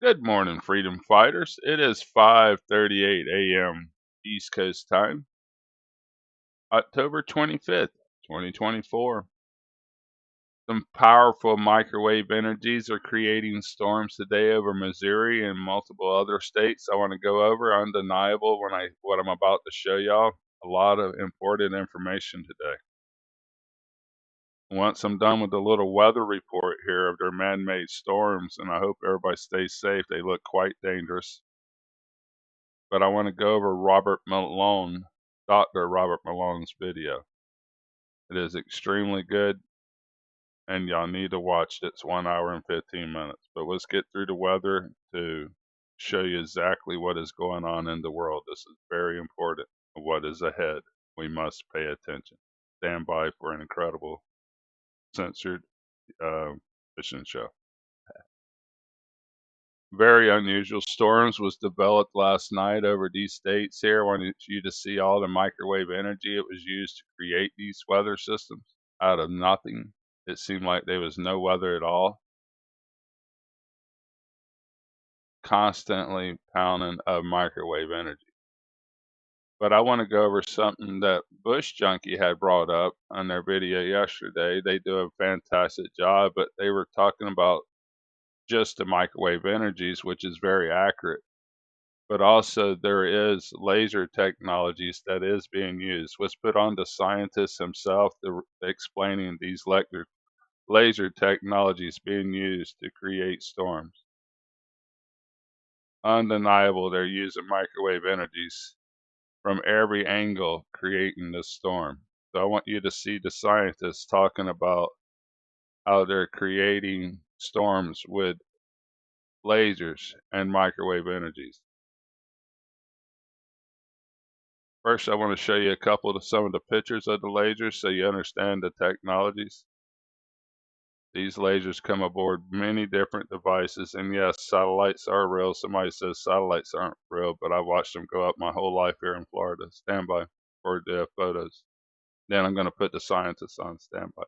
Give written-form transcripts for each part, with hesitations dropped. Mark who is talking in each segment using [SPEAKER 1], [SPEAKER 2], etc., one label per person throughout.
[SPEAKER 1] Good morning, freedom fighters. It is 5:38 a.m. East Coast time, October 25th, 2024. Some powerful microwave energies are creating storms today over Missouri and multiple other states. I want to go over undeniable what I'm about to show y'all. A lot of important information today. Once I'm done with the little weather report here of their man-made storms, and I hope everybody stays safe. They look quite dangerous. But I want to go over Dr. Robert Malone's video. It is extremely good, and y'all need to watch it. It's 1 hour and 15 minutes. But let's get through the weather to show you exactly what is going on in the world. This is very important. What is ahead? We must pay attention. Stand by for an incredible censored uh, fishing show. Very unusual storms was developed last night over these states here. I wanted you to see all the microwave energy it was used to create these weather systems out of nothing. It seemed like there was no weather at all. Constantly pounding of microwave energy. But I want to go over something that Bush Junkie had brought up on their video yesterday. They do a fantastic job, but they were talking about just the microwave energies, which is very accurate. But also there is laser technologies that is being used. Was put on the scientist himself to explaining these laser technologies being used to create storms. Undeniable, they're using microwave energies from every angle creating this storm. So I want you to see the scientists talking about how they're creating storms with lasers and microwave energies. First, I want to show you a couple of some of the pictures of the lasers so you understand the technologies. These lasers come aboard many different devices, and yes, satellites are real. Somebody says satellites aren't real, but I watched them go up my whole life here in Florida. Stand by for the photos. Then I'm going to put the scientists on standby.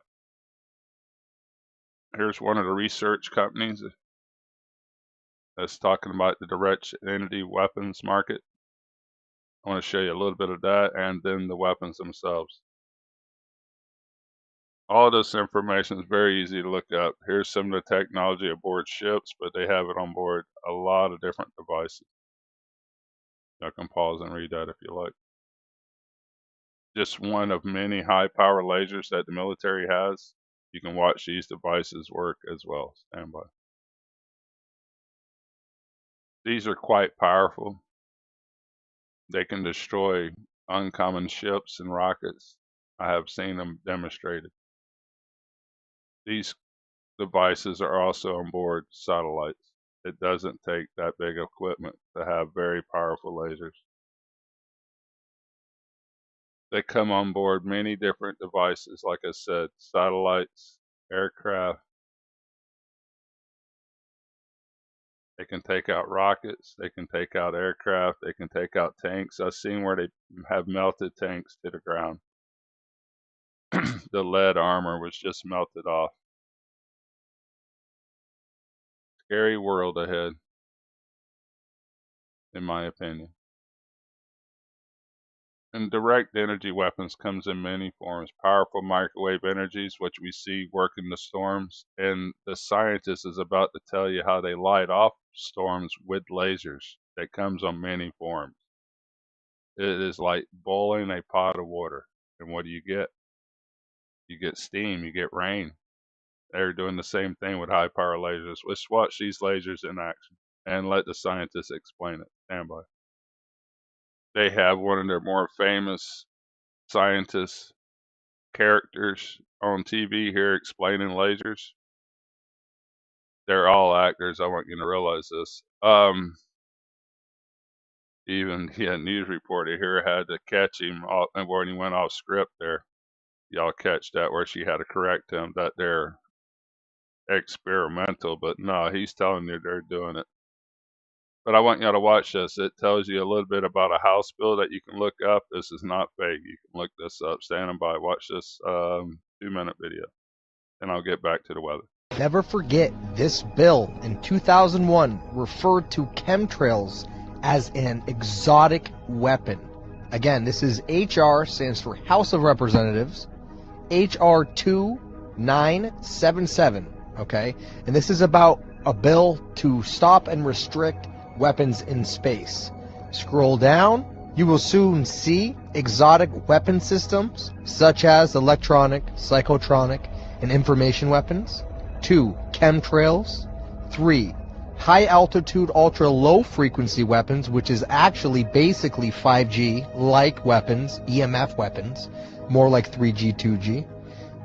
[SPEAKER 1] Here's one of the research companies that's talking about the direct energy weapons market. I want to show you a little bit of that and then the weapons themselves. All this information is very easy to look up. Here's some of the technology aboard ships, but they have it on board a lot of different devices. I can pause and read that if you like. Just one of many high power lasers that the military has. You can watch these devices work as well. Stand by. These are quite powerful. They can destroy uncommon ships and rockets. I have seen them demonstrated. These devices are also on board satellites. It doesn't take that big equipment to have very powerful lasers. They come on board many different devices, like I said, satellites, aircraft. They can take out rockets, they can take out aircraft, they can take out tanks. I've seen where they have melted tanks to the ground. The lead armor was just melted off. Scary world ahead, in my opinion. And direct energy weapons comes in many forms. Powerful microwave energies, which we see working the storms. And the scientist is about to tell you how they light off storms with lasers. That comes on many forms. It is like boiling a pot of water. And what do you get? You get steam, you get rain. They're doing the same thing with high power lasers. Let's watch these lasers in action and let the scientists explain it. Stand by. They have one of their more famous scientists characters on TV here explaining lasers. They're all actors. I want you to realize this. Even news reporter here had to catch him off, and when he went off script there, y'all catch that where she had to correct him that they're experimental, but no, he's telling you they're doing it. But I want y'all to watch this. It tells you a little bit about a house bill that you can look up. This is not fake. You can look this up. Standing by. Watch this 2-minute video, and I'll get back to the weather.
[SPEAKER 2] Never forget, this bill in 2001 referred to chemtrails as an exotic weapon. Again, this is HR, stands for House of Representatives, HR 2977, okay? And this is about a bill to stop and restrict weapons in space. Scroll down, you will soon see exotic weapon systems such as electronic, psychotronic, and information weapons. 2. Chemtrails. 3. High altitude, ultra low frequency weapons, which is actually basically 5G like weapons, EMF weapons, more like 3G, 2G.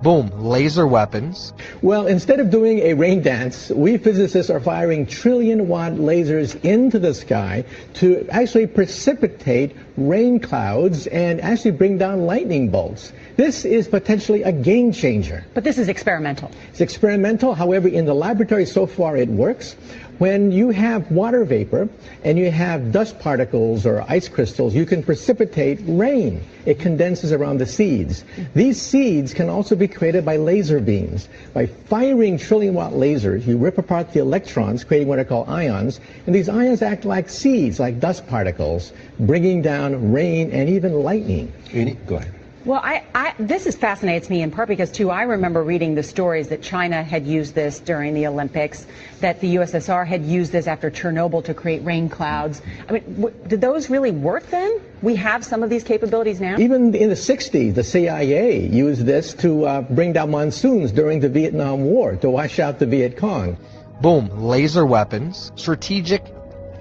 [SPEAKER 2] Boom, laser weapons.
[SPEAKER 3] Well, instead of doing a rain dance, we physicists are firing trillion-watt lasers into the sky to actually precipitate rain clouds and actually bring down lightning bolts. This is potentially a game changer.
[SPEAKER 4] But this is experimental.
[SPEAKER 3] It's experimental. However, in the laboratory so far it works. When you have water vapor and you have dust particles or ice crystals, you can precipitate rain. It condenses around the seeds. These seeds can also be created by laser beams. By firing trillion-watt lasers, you rip apart the electrons, creating what are called ions, and these ions act like seeds, like dust particles, bringing down rain and even lightning. Go ahead.
[SPEAKER 4] Well, this fascinates me in part because, too, I remember reading the stories that China had used this during the Olympics, that the USSR had used this after Chernobyl to create rain clouds. I mean, did those really work then? We have some of these capabilities now?
[SPEAKER 3] Even in the 60s, the CIA used this to bring down monsoons during the Vietnam War, to wash out the Viet Cong.
[SPEAKER 2] Boom, laser weapons, strategic,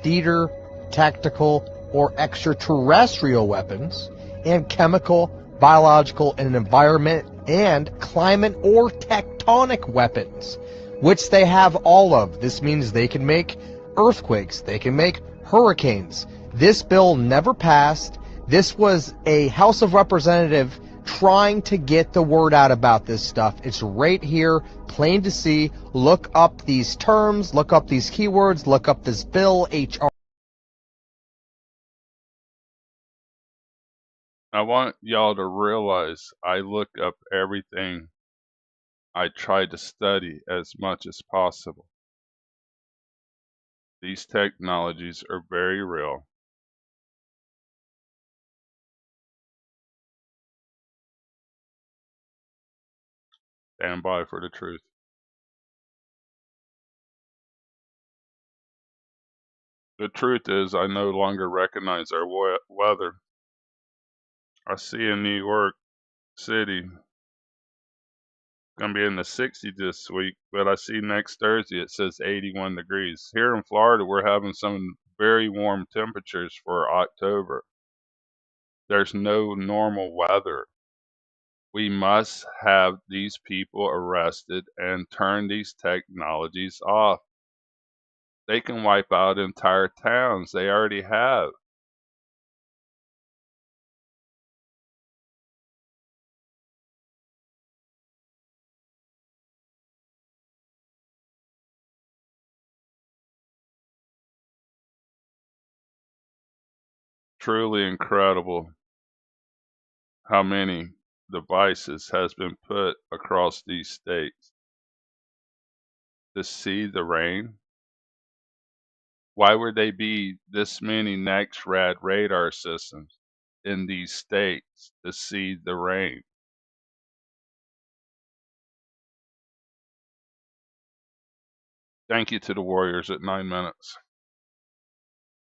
[SPEAKER 2] theater, tactical, or extraterrestrial weapons, and chemical, biological, and environment and climate or tectonic weapons, which they have all of. This means they can make earthquakes, they can make hurricanes. This bill never passed. This was a House of Representatives trying to get the word out about this stuff. It's right here, plain to see. Look up these terms, look up these keywords, look up this bill, HR.
[SPEAKER 1] I want y'all to realize I look up everything. I try to study as much as possible. These technologies are very real. Stand by for the truth. The truth is, I no longer recognize our weather. I see in New York City, going to be in the 60s this week, but I see next Thursday it says 81 degrees. Here in Florida, we're having some very warm temperatures for October. There's no normal weather. We must have these people arrested and turn these technologies off. They can wipe out entire towns. They already have. Truly incredible how many devices has been put across these states to see the rain. Why would they be this many NEXRAD radar systems in these states to see the rain? Thank you to the Warriors at 9 minutes.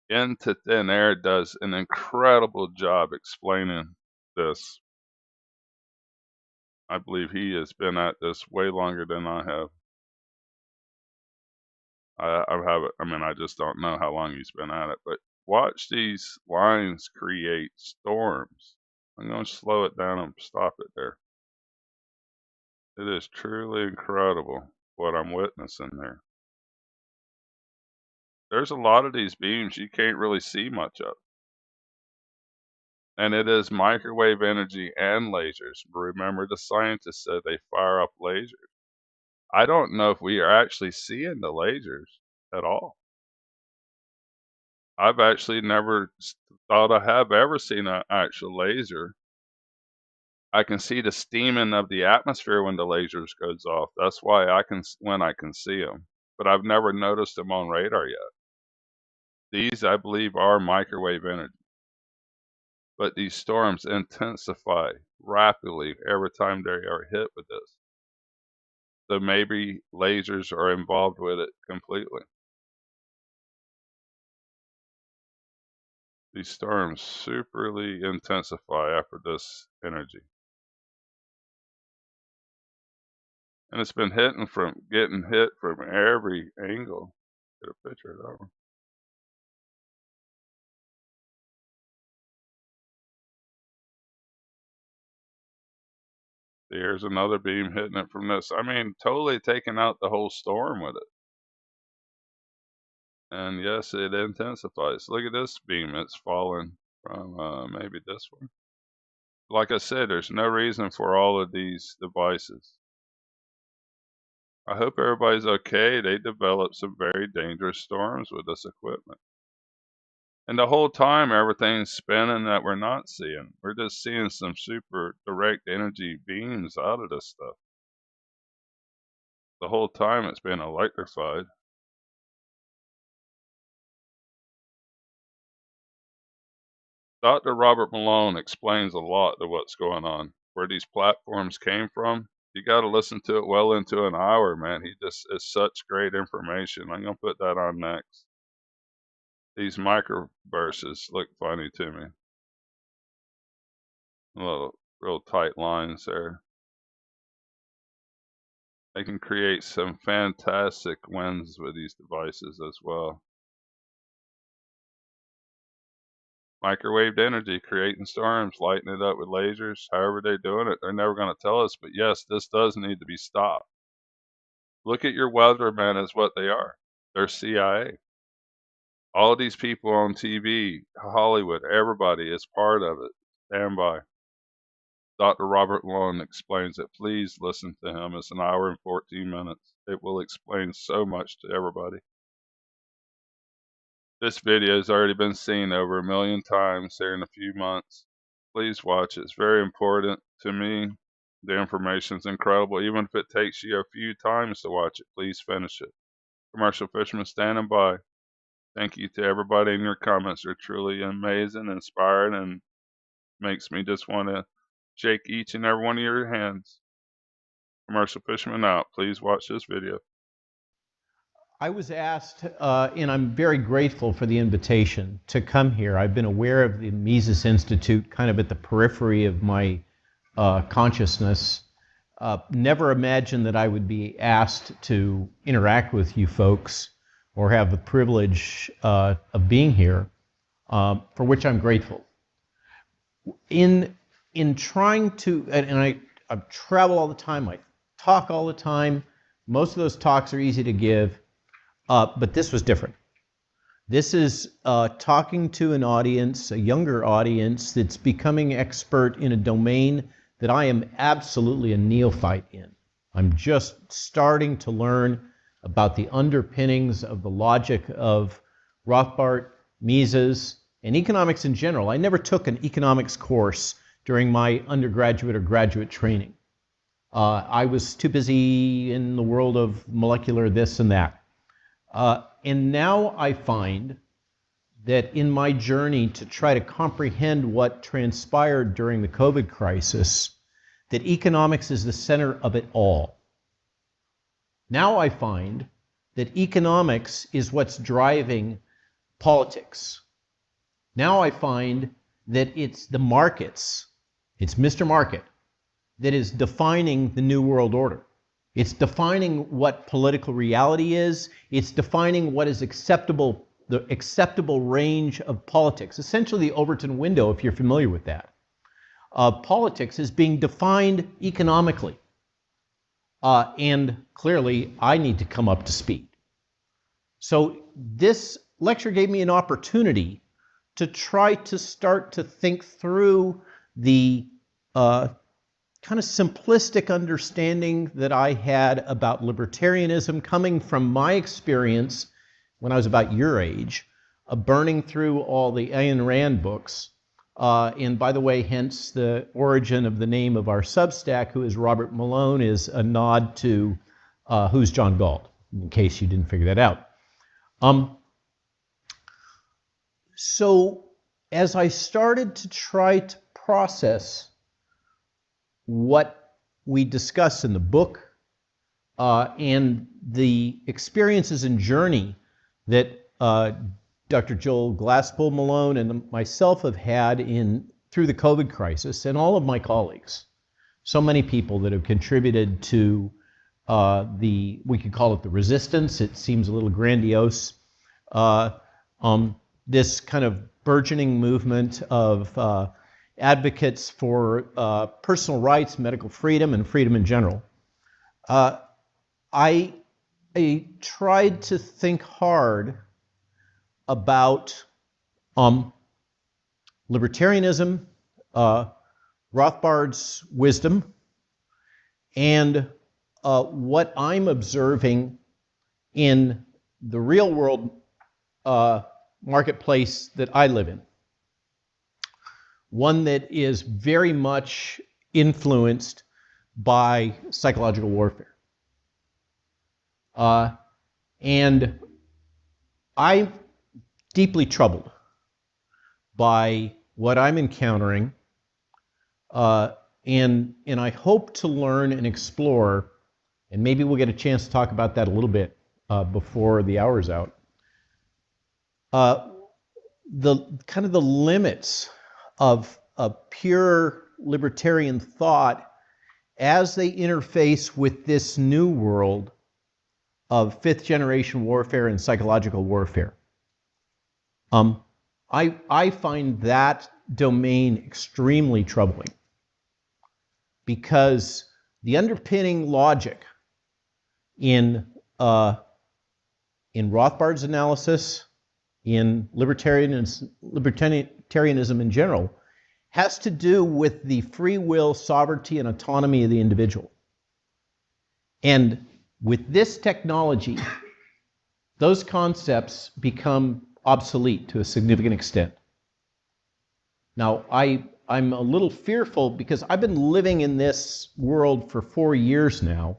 [SPEAKER 1] Into Thin Air does an incredible job explaining this. I believe he has been at this way longer than I have. I just don't know how long he's been at it, but watch these lines create storms. I'm going to slow it down and stop it there. It is truly incredible what I'm witnessing there. There's a lot of these beams you can't really see much of. And it is microwave energy and lasers. Remember, the scientists said they fire up lasers. I don't know if we are actually seeing the lasers at all. I've actually never thought I have ever seen an actual laser. I can see the steaming of the atmosphere when the lasers goes off. That's why I can see them, but I've never noticed them on radar yet. These, I believe, are microwave energy, but these storms intensify rapidly every time they are hit with this. So maybe lasers are involved with it completely. These storms superly intensify after this energy. And it's been getting hit from every angle. Get a picture of that one. Here's another beam hitting it from this. I mean, totally taking out the whole storm with it. And yes, it intensifies. Look at this beam. It's falling from maybe this one. Like I said, there's no reason for all of these devices. I hope everybody's okay. They developed some very dangerous storms with this equipment. And the whole time, everything's spinning that we're not seeing. We're just seeing some super direct energy beams out of this stuff. The whole time it's been electrified. Dr. Robert Malone explains a lot of what's going on, where these platforms came from. You got to listen to it well into an hour, man. He just is such great information. I'm going to put that on next. These microbursts look funny to me. Little real tight lines there. They can create some fantastic winds with these devices as well. Microwave energy, creating storms, lighting it up with lasers, however they're doing it. They're never going to tell us, but yes, this does need to be stopped. Look at your weathermen as what they are. They're CIA. All of these people on TV, Hollywood, everybody is part of it. Stand by. Dr. Robert Malone explains it. Please listen to him. It's an hour and 14 minutes. It will explain so much to everybody. This video has already been seen over 1 million times here in a few months. Please watch it. It's very important to me. The information's incredible. Even if it takes you a few times to watch it, please finish it. Commercial Fisherman standing by. Thank you to everybody in your comments. They're truly amazing, inspiring, and makes me just want to shake each and every one of your hands. Commercial Fisherman out. Please watch this video.
[SPEAKER 5] I was asked, and I'm very grateful for the invitation to come here. I've been aware of the Mises Institute kind of at the periphery of my consciousness. Never imagined that I would be asked to interact with you folks or have the privilege of being here, for which I'm grateful. In trying to, and I travel all the time, I talk all the time. Most of those talks are easy to give. But this was different. This is talking to an audience, a younger audience, that's becoming expert in a domain that I am absolutely a neophyte in. I'm just starting to learn about the underpinnings of the logic of Rothbard, Mises, and economics in general. I never took an economics course during my undergraduate or graduate training. I was too busy in the world of molecular this and that. And now I find that in my journey to try to comprehend what transpired during the COVID crisis, that economics is the center of it all. Now I find that economics is what's driving politics. Now I find that it's the markets, it's Mr. Market, that is defining the New World Order. It's defining what political reality is. It's defining what is acceptable, the acceptable range of politics. Essentially, the Overton window, if you're familiar with that. Politics is being defined economically. And clearly, I need to come up to speed. So this lecture gave me an opportunity to try to start to think through the kind of simplistic understanding that I had about libertarianism coming from my experience when I was about your age, of burning through all the Ayn Rand books, And by the way, hence the origin of the name of our Substack, who is Robert Malone, is a nod to who's John Galt, in case you didn't figure that out. So as I started to try to process what we discuss in the book and the experiences and journey that Dr. Joel Glasspool Malone and myself have had through the COVID crisis, and all of my colleagues, so many people that have contributed to we could call it the resistance. It seems a little grandiose. This kind of burgeoning movement of advocates for personal rights, medical freedom, and freedom in general. I tried to think hard about libertarianism, Rothbard's wisdom, and what I'm observing in the real world marketplace that I live in. One that is very much influenced by psychological warfare. And I'm deeply troubled by what I'm encountering, and I hope to learn and explore, and maybe we'll get a chance to talk about that a little bit before the hour's out, the kind of the limits of pure libertarian thought as they interface with this new world of fifth generation warfare and psychological warfare. I find that domain extremely troubling because the underpinning logic in Rothbard's analysis, in libertarianism in general, has to do with the free will, sovereignty, and autonomy of the individual. And with this technology, those concepts become obsolete to a significant extent. Now, I'm a little fearful because I've been living in this world for 4 years now,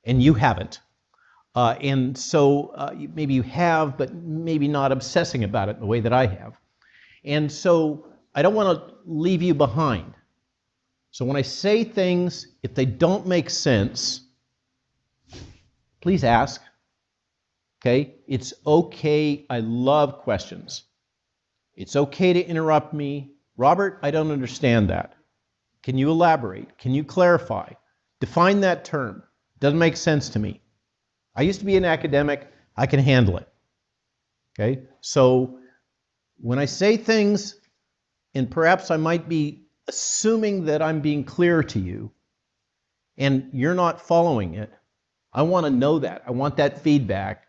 [SPEAKER 5] and you haven't. And so maybe you have, but maybe not obsessing about it in the way that I have. And so I don't want to leave you behind. So when I say things, if they don't make sense, please ask. Okay? It's okay. I love questions. It's okay to interrupt me. Robert, I don't understand that. Can you elaborate? Can you clarify? Define that term. Doesn't make sense to me. I used to be an academic. I can handle it. Okay? So when I say things, and perhaps I might be assuming that I'm being clear to you, and you're not following it, I want to know that. I want that feedback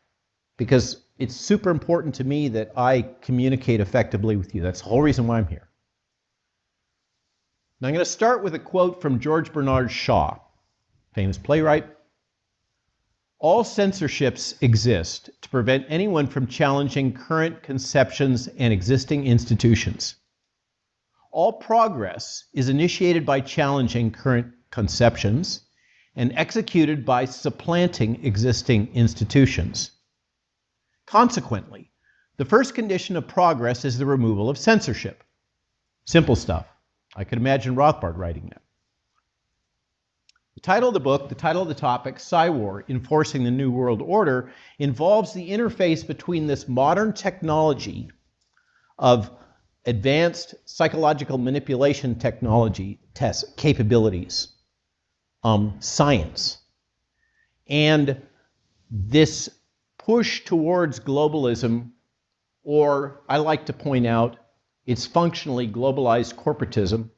[SPEAKER 5] because it's super important to me that I communicate effectively with you. That's the whole reason why I'm here. Now I'm going to start with a quote from George Bernard Shaw, famous playwright. All censorships exist to prevent anyone from challenging current conceptions and existing institutions. All progress is initiated by challenging current conceptions and executed by supplanting existing institutions. Consequently, the first condition of progress is the removal of censorship. Simple stuff. I could imagine Rothbard writing that. The title of the book, the title of the topic, Psywar, Enforcing the New World Order, involves the interface between this modern technology of advanced psychological manipulation technology capabilities, science, and this push towards globalism, or I like to point out, it's functionally globalized corporatism.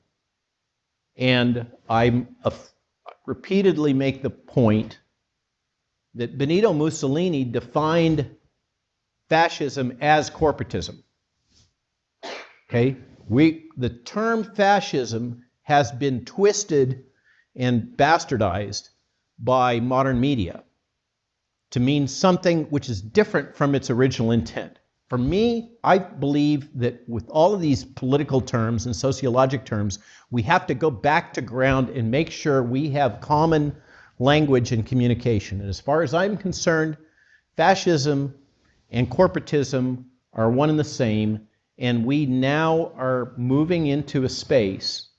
[SPEAKER 5] And I repeatedly make the point that Benito Mussolini defined fascism as corporatism. Okay? The term fascism has been twisted and bastardized by modern media to mean something which is different from its original intent. For me, I believe that with all of these political terms and sociologic terms, we have to go back to ground and make sure we have common language and communication. And as far as I'm concerned, fascism and corporatism are one and the same, and we now are moving into a space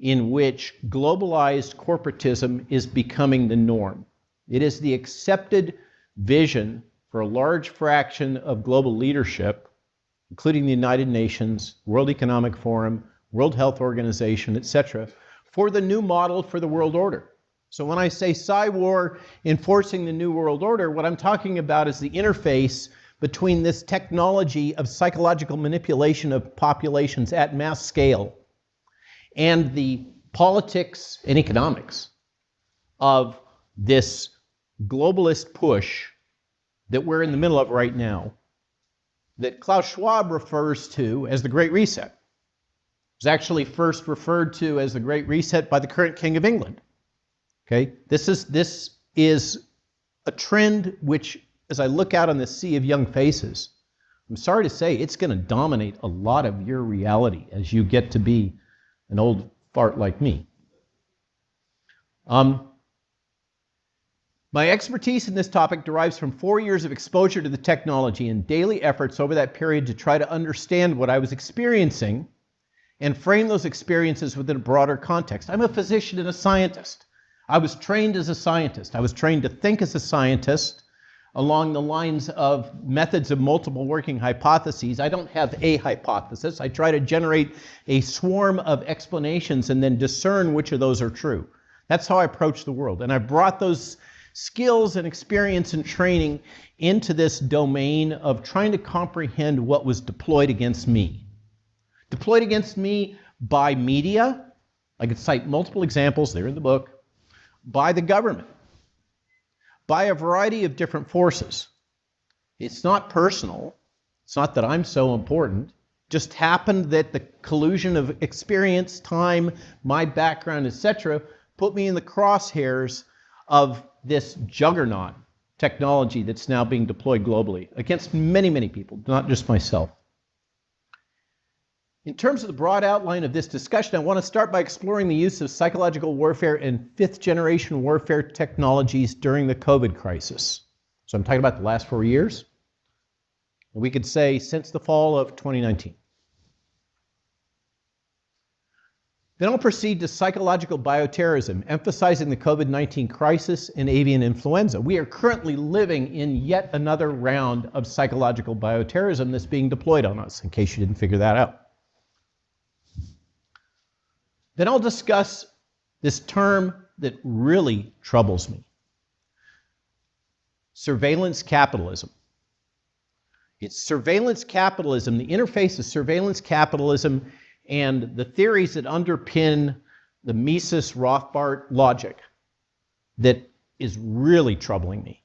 [SPEAKER 5] in which globalized corporatism is becoming the norm. It is the accepted vision for a large fraction of global leadership, including the United Nations, World Economic Forum, World Health Organization, etc., for the new model for the world order. So when I say Psy-War enforcing the new world order, what I'm talking about is the interface between this technology of psychological manipulation of populations at mass scale and the politics and economics of this globalist push that we're in the middle of right now, that Klaus Schwab refers to as the Great Reset. It was actually first referred to as the Great Reset by the current King of England. Okay, this is a trend which, as I look out on this sea of young faces, I'm sorry to say it's going to dominate a lot of your reality as you get to be an old fart like me. My expertise in this topic derives from 4 years of exposure to the technology and daily efforts over that period to try to understand what I was experiencing and frame those experiences within a broader context. I'm a physician and a scientist. I was trained as a scientist. I was trained to think as a scientist along the lines of methods of multiple working hypotheses. I don't have a hypothesis. I try to generate a swarm of explanations and then discern which of those are true. That's how I approach the world. And I brought those skills and experience and training into this domain of trying to comprehend what was deployed against me. Deployed against me by media. I could cite multiple examples, they're in the book. By the government. By a variety of different forces. It's not personal. It's not that I'm so important. It just happened that the collusion of experience, time, my background, etc., put me in the crosshairs of this juggernaut technology that's now being deployed globally against many, many people, not just myself. In terms of the broad outline of this discussion, I want to start by exploring the use of psychological warfare and fifth-generation warfare technologies during the COVID crisis. So I'm talking about the last 4 years. We could say since the fall of 2019. Then I'll proceed to psychological bioterrorism, emphasizing the COVID-19 crisis and avian influenza. We are currently living in yet another round of psychological bioterrorism that's being deployed on us, in case you didn't figure that out. Then I'll discuss this term that really troubles me. Surveillance capitalism. It's surveillance capitalism, the interface of surveillance capitalism and the theories that underpin the Mises-Rothbard logic that is really troubling me.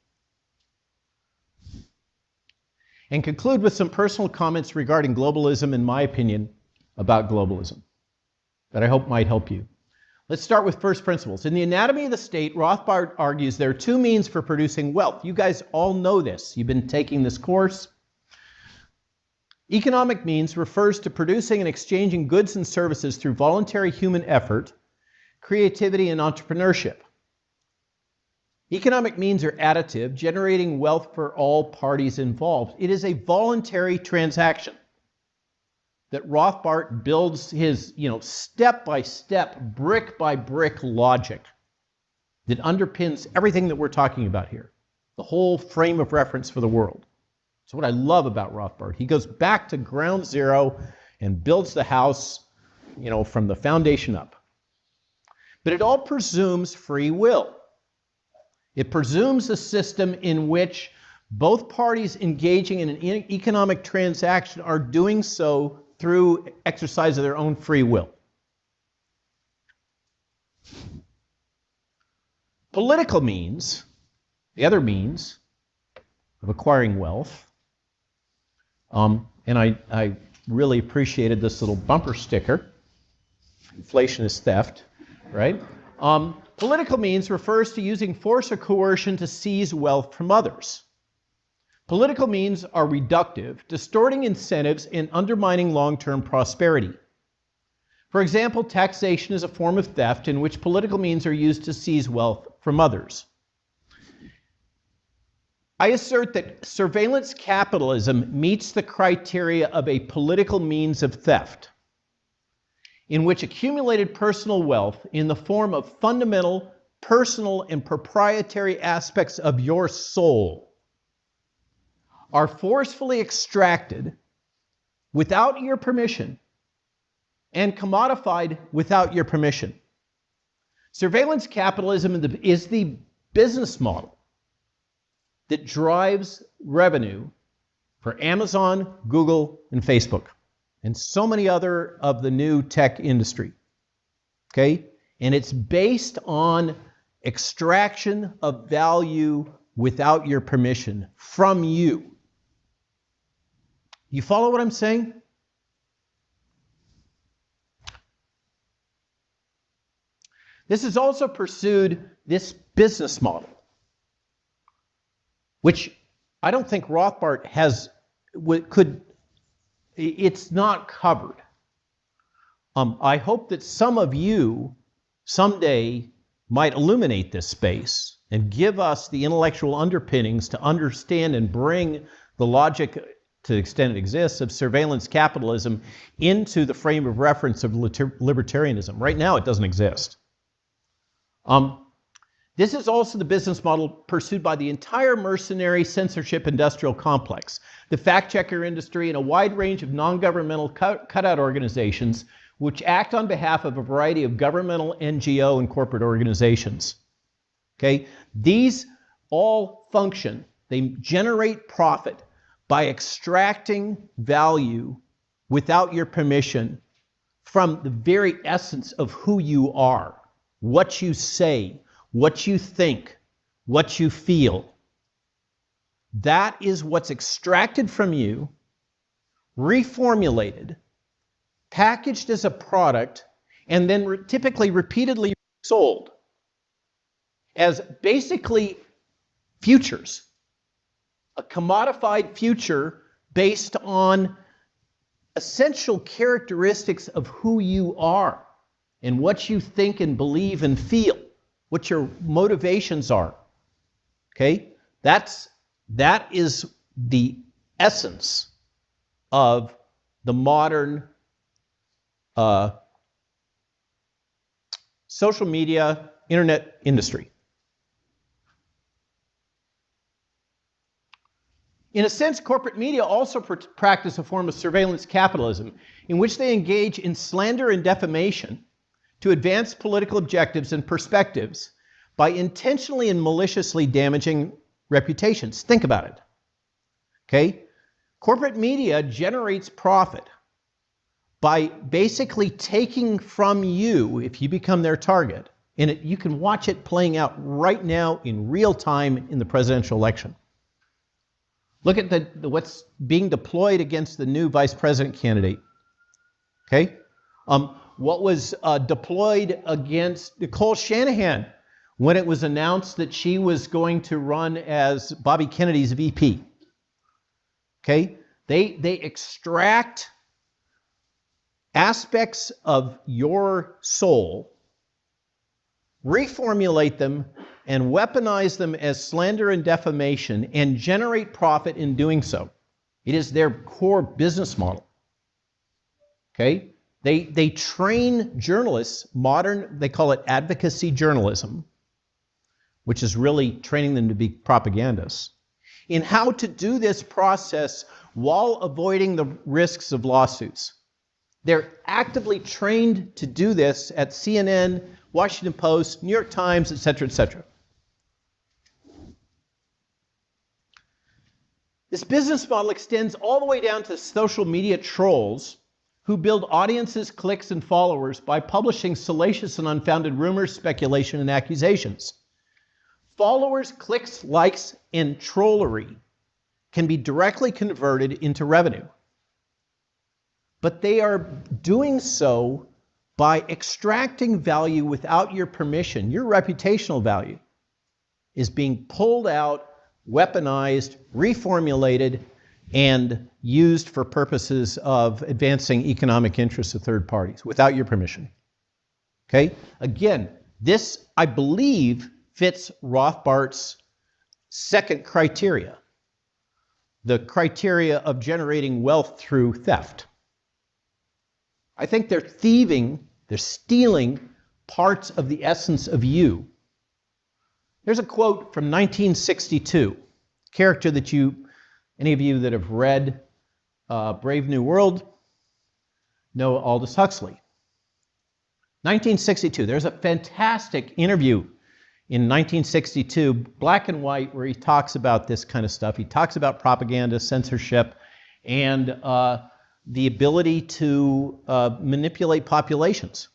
[SPEAKER 5] And conclude with some personal comments regarding globalism and my opinion about globalism that I hope might help you. Let's start with first principles. In the Anatomy of the State, Rothbard argues there are two means for producing wealth. You guys all know this. You've been taking this course. Economic means refers to producing and exchanging goods and services through voluntary human effort, creativity, and entrepreneurship. Economic means are additive, generating wealth for all parties involved. It is a voluntary transaction that Rothbard builds his, step-by-step, brick-by-brick logic that underpins everything that we're talking about here, the whole frame of reference for the world. So what I love about Rothbard, he goes back to ground zero and builds the house, from the foundation up. But it all presumes free will. It presumes a system in which both parties engaging in an economic transaction are doing so through exercise of their own free will. Political means, the other means of acquiring wealth, and I really appreciated this little bumper sticker, inflation is theft, right? Political means refers to using force or coercion to seize wealth from others. Political means are reductive, distorting incentives and undermining long-term prosperity. For example, taxation is a form of theft in which political means are used to seize wealth from others. I assert that surveillance capitalism meets the criteria of a political means of theft, in which accumulated personal wealth in the form of fundamental, personal, and proprietary aspects of your soul are forcefully extracted without your permission and commodified without your permission. Surveillance capitalism is the business model that drives revenue for Amazon, Google, and Facebook, and so many other of the new tech industry. Okay? And it's based on extraction of value without your permission from you. You follow what I'm saying? This has also pursued this business model, which I don't think Rothbard it's not covered. I hope that some of you someday might illuminate this space and give us the intellectual underpinnings to understand and bring the logic, to the extent it exists, of surveillance capitalism into the frame of reference of libertarianism. Right now, it doesn't exist. This is also the business model pursued by the entire mercenary censorship industrial complex, the fact-checker industry, and a wide range of non-governmental cutout organizations which act on behalf of a variety of governmental, NGO, and corporate organizations. Okay? These all function, they generate profit by extracting value without your permission from the very essence of who you are, what you say, what you think, what you feel. That is what's extracted from you, reformulated, packaged as a product, and then typically repeatedly sold as basically futures, a commodified future based on essential characteristics of who you are and what you think and believe and feel, what your motivations are. Okay? That is the essence of the modern social media, internet industry. In a sense, corporate media also practice a form of surveillance capitalism in which they engage in slander and defamation to advance political objectives and perspectives by intentionally and maliciously damaging reputations. Think about it. Okay? Corporate media generates profit by basically taking from you, if you become their target, and you can watch it playing out right now in real time in the presidential election. Look at what's being deployed against the new vice president candidate. Okay? What was deployed against Nicole Shanahan when it was announced that she was going to run as Bobby Kennedy's VP. Okay? They extract aspects of your soul, reformulate them, and weaponize them as slander and defamation, and generate profit in doing so. It is their core business model. Okay? They train journalists, they call it advocacy journalism, which is really training them to be propagandists, in how to do this process while avoiding the risks of lawsuits. They're actively trained to do this at CNN, Washington Post, New York Times, et cetera, et cetera. This business model extends all the way down to social media trolls who build audiences, clicks, and followers by publishing salacious and unfounded rumors, speculation, and accusations. Followers, clicks, likes, and trollery can be directly converted into revenue. But they are doing so by extracting value without your permission. Your reputational value is being pulled out weaponized, reformulated, and used for purposes of advancing economic interests of third parties without your permission. Okay? Again, this, I believe, fits Rothbart's second criteria, the criteria of generating wealth through theft. I think they're thieving, they're stealing parts of the essence of you. There's a quote from 1962, character that any of you that have read Brave New World know Aldous Huxley. 1962, there's a fantastic interview in 1962, black and white, where he talks about this kind of stuff. He talks about propaganda, censorship, and the ability to manipulate populations.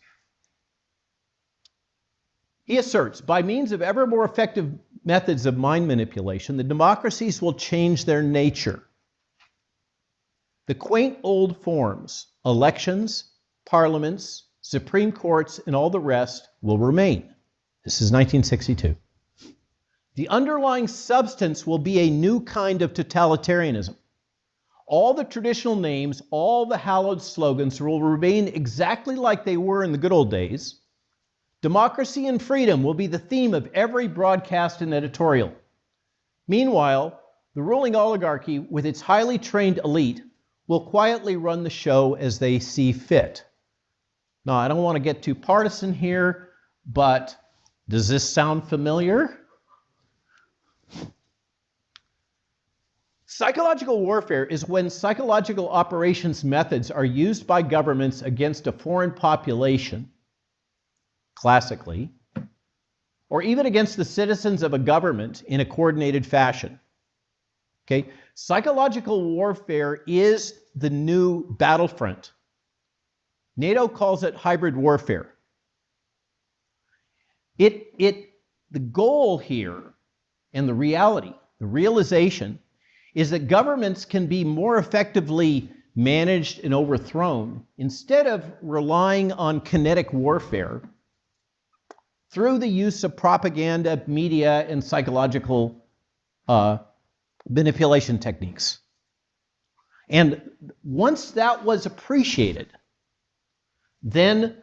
[SPEAKER 5] He asserts, by means of ever more effective methods of mind manipulation, the democracies will change their nature. The quaint old forms, elections, parliaments, Supreme Courts, and all the rest will remain. This is 1962. The underlying substance will be a new kind of totalitarianism. All the traditional names, all the hallowed slogans will remain exactly like they were in the good old days. Democracy and freedom will be the theme of every broadcast and editorial. Meanwhile, the ruling oligarchy, with its highly trained elite, will quietly run the show as they see fit. Now, I don't want to get too partisan here, but does this sound familiar? Psychological warfare is when psychological operations methods are used by governments against a foreign population, classically, or even against the citizens of a government in a coordinated fashion. Okay? Psychological warfare is the new battlefront. NATO calls it hybrid warfare. The goal here and the reality, the realization, is that governments can be more effectively managed and overthrown instead of relying on kinetic warfare through the use of propaganda, media, and psychological manipulation techniques. And once that was appreciated, then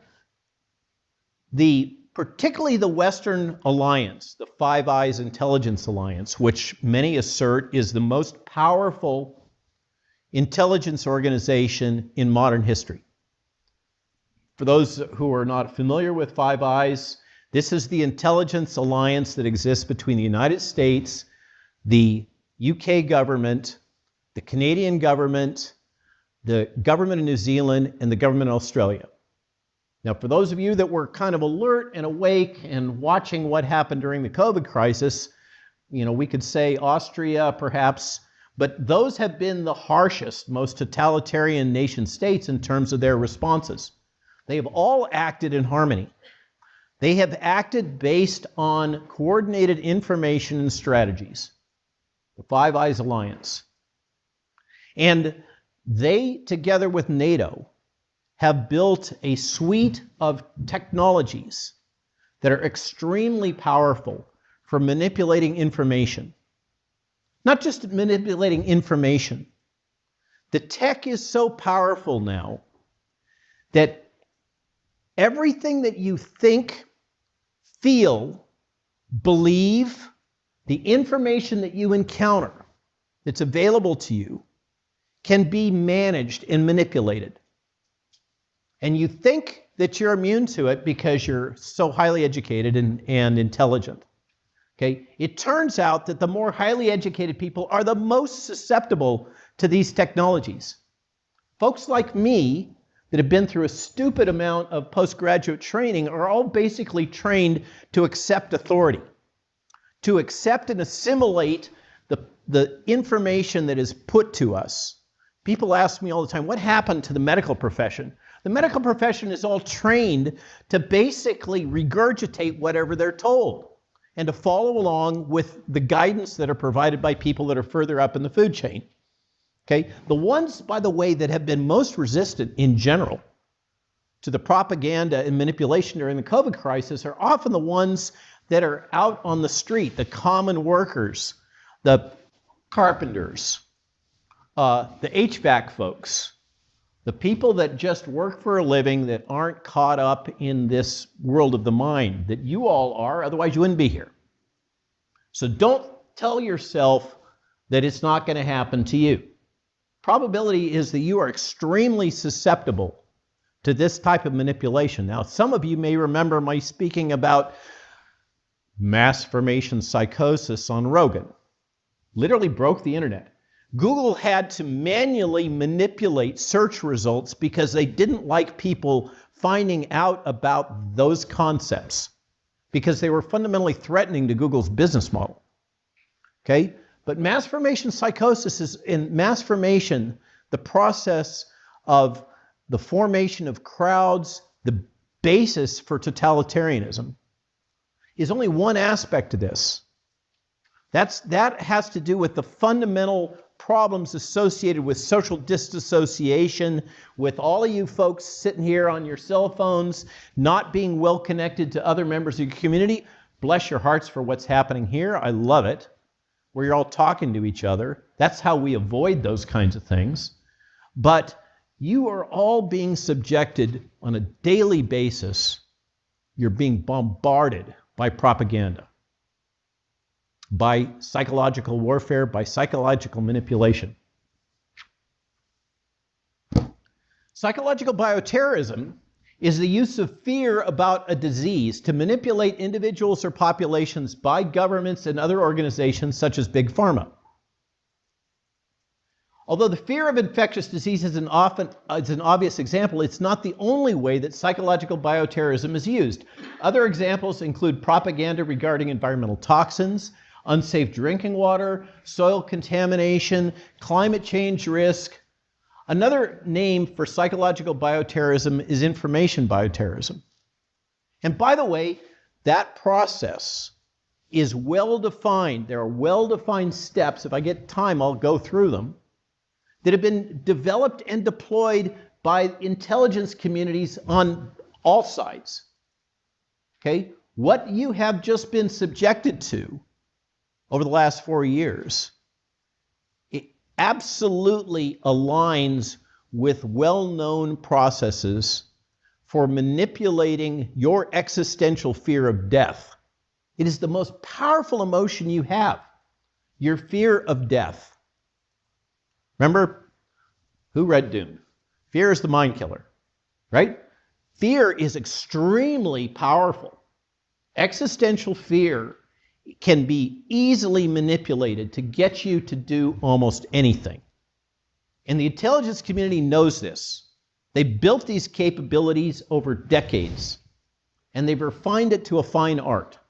[SPEAKER 5] particularly the Western alliance, the Five Eyes Intelligence Alliance, which many assert is the most powerful intelligence organization in modern history. For those who are not familiar with Five Eyes, this is the intelligence alliance that exists between the United States, the UK government, the Canadian government, the government of New Zealand, and the government of Australia. Now, for those of you that were kind of alert and awake and watching what happened during the COVID crisis, we could say Austria perhaps, but those have been the harshest, most totalitarian nation states in terms of their responses. They have all acted in harmony. They have acted based on coordinated information and strategies, the Five Eyes Alliance. And they, together with NATO, have built a suite of technologies that are extremely powerful for manipulating information. Not just manipulating information. The tech is so powerful now that everything that you think, feel, believe, the information that you encounter that's available to you can be managed and manipulated. And you think that you're immune to it because you're so highly educated and intelligent. Okay? It turns out that the more highly educated people are the most susceptible to these technologies. Folks like me that have been through a stupid amount of postgraduate training are all basically trained to accept authority, to accept and assimilate the information that is put to us. People ask me all the time, what happened to the medical profession? The medical profession is all trained to basically regurgitate whatever they're told and to follow along with the guidance that are provided by people that are further up in the food chain. Okay? The ones, by the way, that have been most resistant in general to the propaganda and manipulation during the COVID crisis are often the ones that are out on the street, the common workers, the carpenters, the HVAC folks, the people that just work for a living that aren't caught up in this world of the mind that you all are, otherwise you wouldn't be here. So don't tell yourself that it's not going to happen to you. Probability is that you are extremely susceptible to this type of manipulation. Now, some of you may remember my speaking about mass formation psychosis on Rogan. Literally broke the internet. Google had to manually manipulate search results because they didn't like people finding out about those concepts because they were fundamentally threatening to Google's business model. Okay? But mass formation psychosis is, in mass formation, the process of the formation of crowds, the basis for totalitarianism, is only one aspect of this. That has to do with the fundamental problems associated with social disassociation, with all of you folks sitting here on your cell phones, not being well connected to other members of your community. Bless your hearts for what's happening here. I love it, where you're all talking to each other. That's how we avoid those kinds of things. But you are all being subjected on a daily basis. You're being bombarded by propaganda, by psychological warfare, by psychological manipulation. Psychological bioterrorism is the use of fear about a disease to manipulate individuals or populations by governments and other organizations such as Big Pharma. Although the fear of infectious disease is an obvious example, it's not the only way that psychological bioterrorism is used. Other examples include propaganda regarding environmental toxins, unsafe drinking water, soil contamination, climate change risk. Another name for psychological bioterrorism is information bioterrorism. And by the way, that process is well defined. There are well-defined steps. If I get time, I'll go through them, that have been developed and deployed by intelligence communities on all sides. Okay? What you have just been subjected to over the last 4 years, it absolutely aligns with well-known processes for manipulating your existential fear of death. It is the most powerful emotion you have, your fear of death. Remember, who read Dune? Fear is the mind killer, right? Fear is extremely powerful. Existential fear can be easily manipulated to get you to do almost anything. And the intelligence community knows this. They built these capabilities over decades, and they've refined it to a fine art.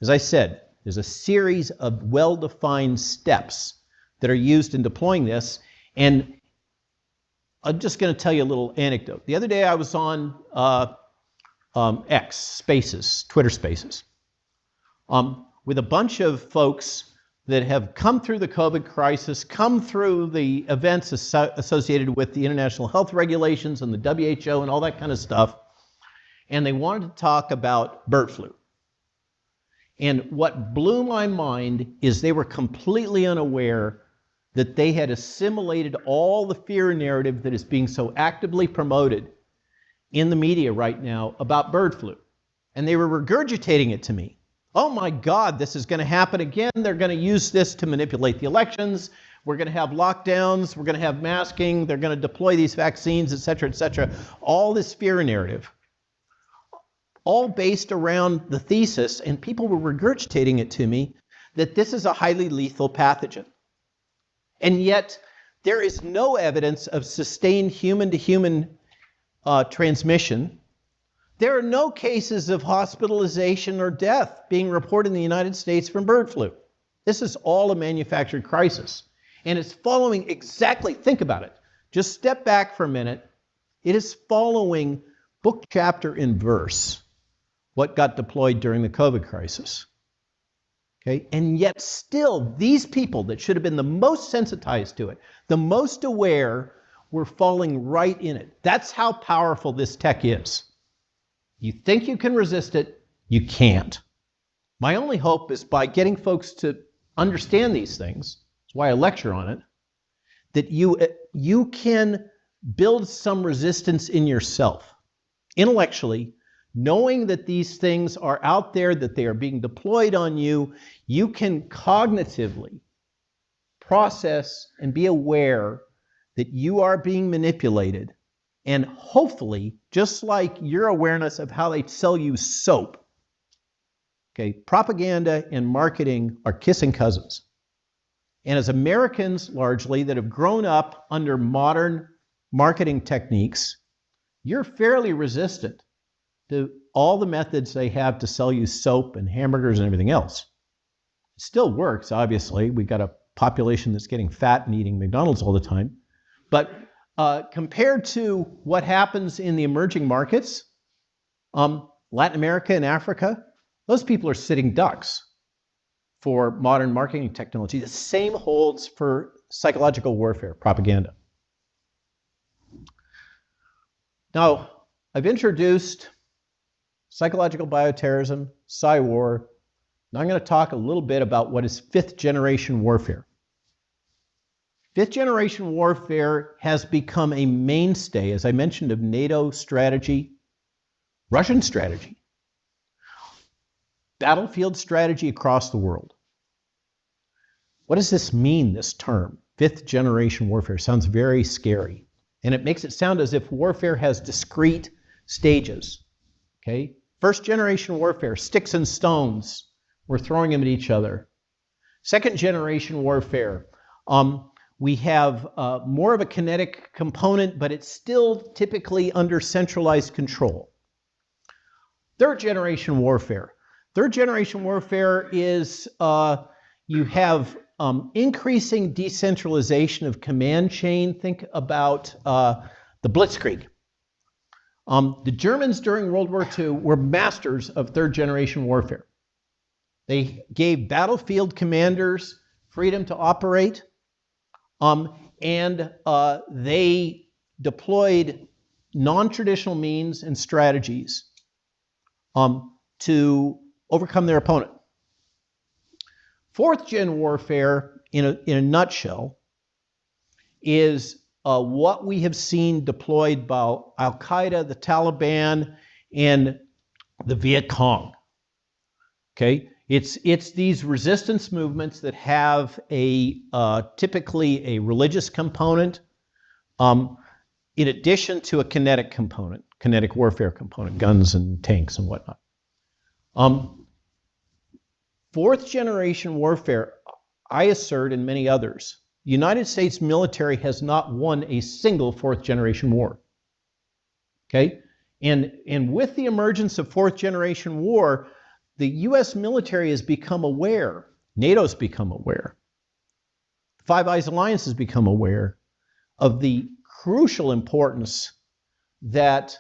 [SPEAKER 5] As I said, there's a series of well-defined steps that are used in deploying this. And I'm just going to tell you a little anecdote. The other day I was on X, Spaces, Twitter Spaces, with a bunch of folks that have come through the COVID crisis, come through the events associated with the international health regulations and the WHO and all that kind of stuff. And they wanted to talk about bird flu. And what blew my mind is they were completely unaware that they had assimilated all the fear narrative that is being so actively promoted in the media right now about bird flu. And they were regurgitating it to me. Oh my God, this is going to happen again. They're going to use this to manipulate the elections. We're going to have lockdowns. We're going to have masking. They're going to deploy these vaccines, et cetera, et cetera. All this fear narrative, all based around the thesis, and people were regurgitating it to me, that this is a highly lethal pathogen. And yet, there is no evidence of sustained human-to-human transmission. There are no cases of hospitalization or death being reported in the United States from bird flu. This is all a manufactured crisis. And it's following exactly, think about it. Just step back for a minute. It is following book, chapter, and verse what got deployed during the COVID crisis. Okay? And yet still, these people that should have been the most sensitized to it, the most aware, were falling right in it. That's how powerful this tech is. You think you can resist it, you can't. My only hope is by getting folks to understand these things, that's why I lecture on it, that you can build some resistance in yourself, intellectually, knowing that these things are out there, that they are being deployed on you. You can cognitively process and be aware that you are being manipulated, and hopefully, just like your awareness of how they sell you soap, okay, propaganda and marketing are kissing cousins. And as Americans, largely, that have grown up under modern marketing techniques, you're fairly resistant to all the methods they have to sell you soap and hamburgers and everything else. It still works, obviously. We've got a population that's getting fat and eating McDonald's all the time. But compared to what happens in the emerging markets, Latin America and Africa, those people are sitting ducks for modern marketing technology. The same holds for psychological warfare, propaganda. Now, I've introduced psychological bioterrorism, psy-war. Now I'm going to talk a little bit about what is fifth-generation warfare. Fifth-generation warfare has become a mainstay, as I mentioned, of NATO strategy, Russian strategy, battlefield strategy across the world. What does this mean, this term? Fifth-generation warfare sounds very scary, and it makes it sound as if warfare has discrete stages. Okay? First-generation warfare, sticks and stones, we're throwing them at each other. Second-generation warfare, we have more of a kinetic component, but it's still typically under centralized control. Third-generation warfare. Third-generation warfare is you have increasing decentralization of command chain. Think about the Blitzkrieg. The Germans during World War II were masters of third-generation warfare. They gave battlefield commanders freedom to operate, and they deployed non-traditional means and strategies to overcome their opponent. Fourth-gen warfare, in a nutshell, is what we have seen deployed by Al-Qaeda, the Taliban, and the Viet Cong. Okay, it's these resistance movements that have typically a religious component, in addition to a kinetic component, kinetic warfare component, guns and tanks and whatnot. Fourth-generation warfare, I assert, and many others, the United States military has not won a single fourth-generation war. Okay? And with the emergence of fourth-generation war, the U.S. military has become aware, NATO's become aware, the Five Eyes Alliance has become aware of the crucial importance that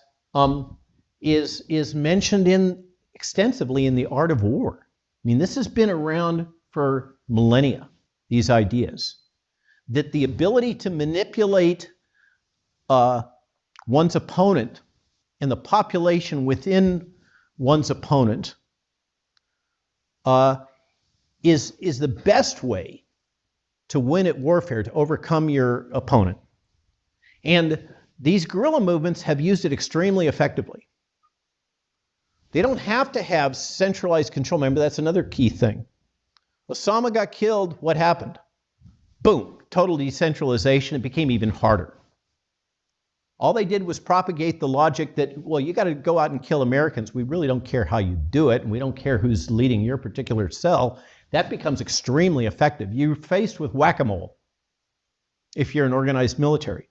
[SPEAKER 5] is mentioned extensively in The Art of War. I mean, this has been around for millennia, these ideas, that the ability to manipulate one's opponent and the population within one's opponent is the best way to win at warfare, to overcome your opponent. And these guerrilla movements have used it extremely effectively. They don't have to have centralized control. Remember, that's another key thing. Osama got killed, what happened? Boom, total decentralization. It became even harder. All they did was propagate the logic that, well, you got to go out and kill Americans. We really don't care how you do it, and we don't care who's leading your particular cell. That becomes extremely effective. You're faced with whack-a-mole if you're an organized military.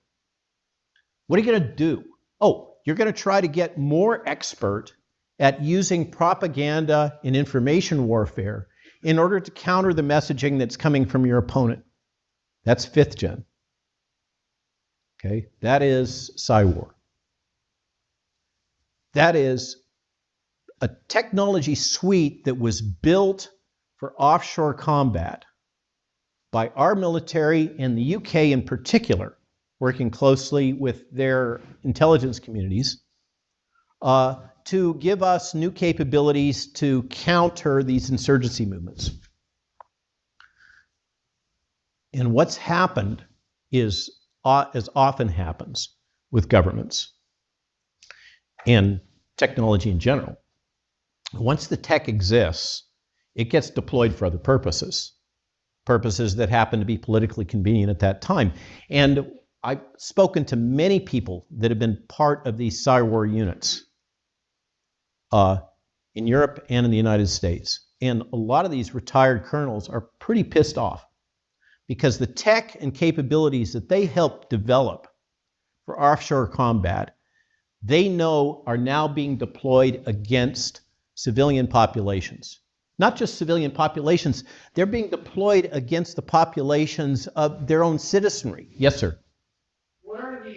[SPEAKER 5] What are you going to do? Oh, you're going to try to get more expert at using propaganda and information warfare in order to counter the messaging that's coming from your opponent. That's fifth gen. Okay, that is psy-war. That is a technology suite that was built for offshore combat by our military and the UK in particular, working closely with their intelligence communities, to give us new capabilities to counter these insurgency movements. And what's happened is, as often happens with governments and technology in general, once the tech exists, it gets deployed for other purposes that happen to be politically convenient at that time. And I've spoken to many people that have been part of these cyber units in Europe and in the United States. And a lot of these retired colonels are pretty pissed off because the tech and capabilities that they helped develop for offshore combat, they know are now being deployed against civilian populations. Not just civilian populations, they're being deployed against the populations of their own citizenry. Yes, sir.
[SPEAKER 6] What are the,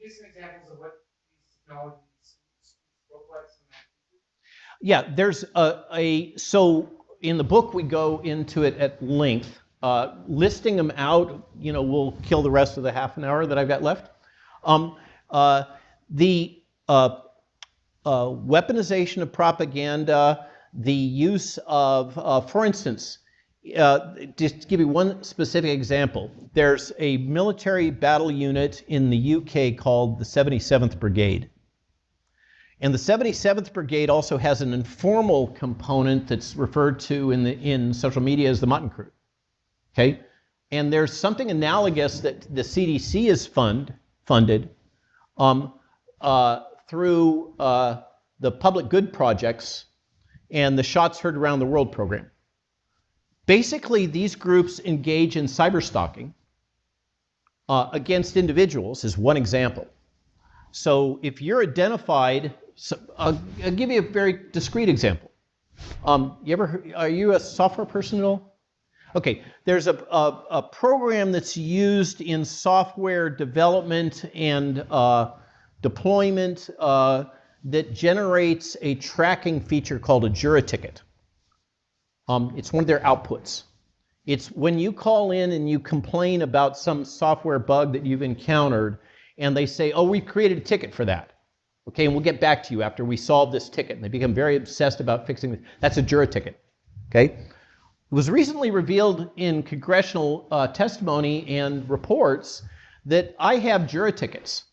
[SPEAKER 6] give some examples of what these technologies look like?
[SPEAKER 5] Yeah, there's so in the book we go into it at length. Listing them out, will kill the rest of the half an hour that I've got left. The weaponization of propaganda, the use of, for instance, just to give you one specific example, there's a military battle unit in the UK called the 77th Brigade. And the 77th Brigade also has an informal component that's referred to in social media as the Mutton Crew. Okay? And there's something analogous that the CDC is funded through the public good projects and the Shots Heard Around the World program. Basically, these groups engage in cyberstalking against individuals is one example. So if you're identified, I'll give you a very discrete example. Are you a software person at all? Okay, there's a program that's used in software development and deployment that generates a tracking feature called a Jura ticket. It's one of their outputs. It's when you call in and you complain about some software bug that you've encountered, and they say, oh, we created a ticket for that. Okay, and we'll get back to you after we solve this ticket. And they become very obsessed about fixing it. That's a Jura ticket. Okay? It was recently revealed in congressional testimony and reports that I have Jura tickets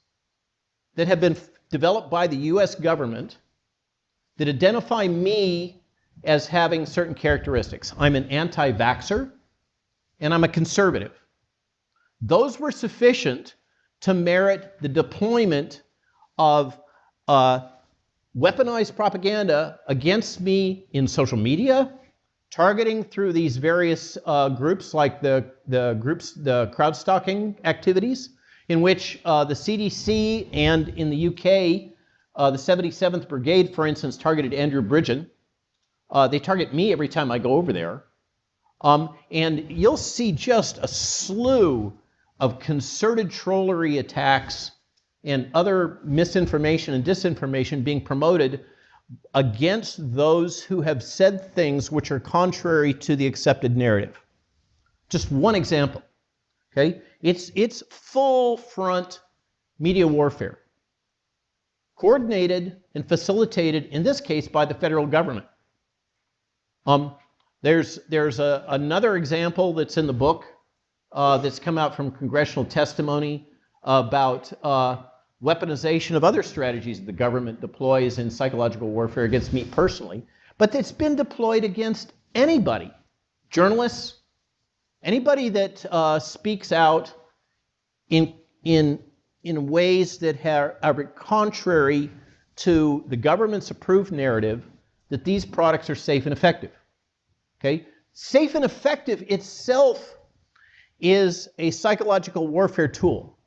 [SPEAKER 5] that have been developed by the US government that identify me as having certain characteristics. I'm an anti-vaxxer and I'm a conservative. Those were sufficient to merit the deployment of weaponized propaganda against me in social media, targeting through these various groups like the crowd stalking activities, in which the CDC and in the UK, the 77th Brigade, for instance, targeted Andrew Bridgen. They target me every time I go over there. And you'll see just a slew of concerted trollery attacks and other misinformation and disinformation being promoted against those who have said things which are contrary to the accepted narrative. Just one example. Okay? It's full front media warfare, coordinated and facilitated, in this case, by the federal government. There's another example that's in the book that's come out from congressional testimony about weaponization of other strategies the government deploys in psychological warfare against me personally, but it's been deployed against anybody, journalists, anybody that speaks out in ways that are contrary to the government's approved narrative that these products are safe and effective. Okay? Safe and effective itself is a psychological warfare tool.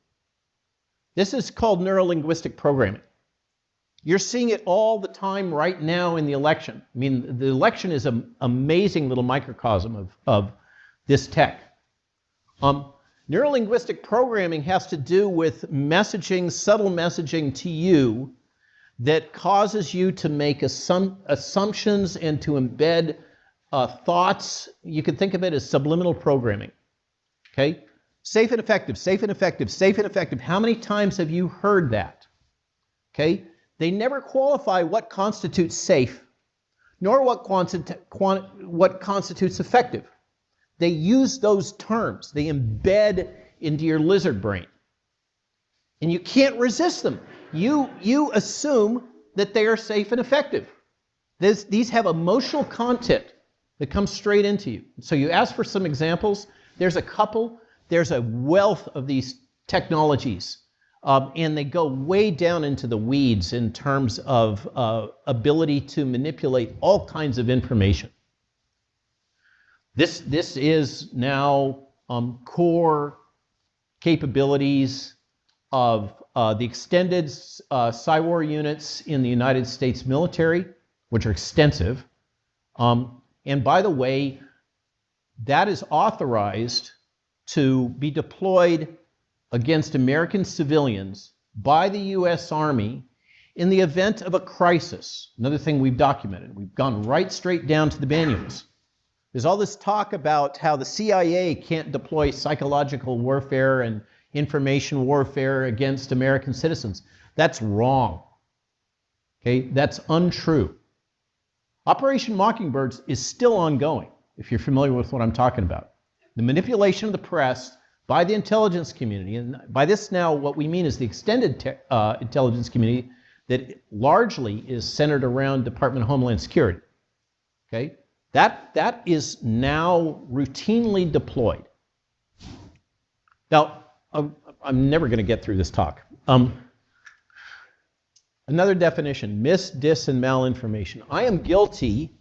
[SPEAKER 5] This is called neurolinguistic programming. You're seeing it all the time right now in the election. I mean, the election is an amazing little microcosm of this tech. Neurolinguistic programming has to do with messaging, subtle messaging to you that causes you to make assumptions and to embed thoughts. You can think of it as subliminal programming. Okay? Safe and effective, safe and effective, safe and effective. How many times have you heard that? Okay? They never qualify what constitutes safe, nor what constitutes effective. they use those terms. They embed into your lizard brain. And you can't resist them. You assume that they are safe and effective. These have emotional content that comes straight into you. So you ask for some examples. There's a couple. There's a wealth of these technologies. And they go way down into the weeds in terms of ability to manipulate all kinds of information. This is now core capabilities of the extended PSYWAR units in the United States military, which are extensive. And by the way, that is authorized to be deployed against American civilians by the U.S. Army in the event of a crisis. Another thing we've documented. We've gone right straight down to the manuals. There's all this talk about how the CIA can't deploy psychological warfare and information warfare against American citizens. That's wrong. Okay, that's untrue. Operation Mockingbird is still ongoing, if you're familiar with what I'm talking about. The manipulation of the press by the intelligence community, and by this now what we mean is the extended intelligence community that largely is centered around Department of Homeland Security. Okay, that is now routinely deployed. Now, I'm never going to get through this talk. Another definition: mis, dis, and malinformation. I am guilty.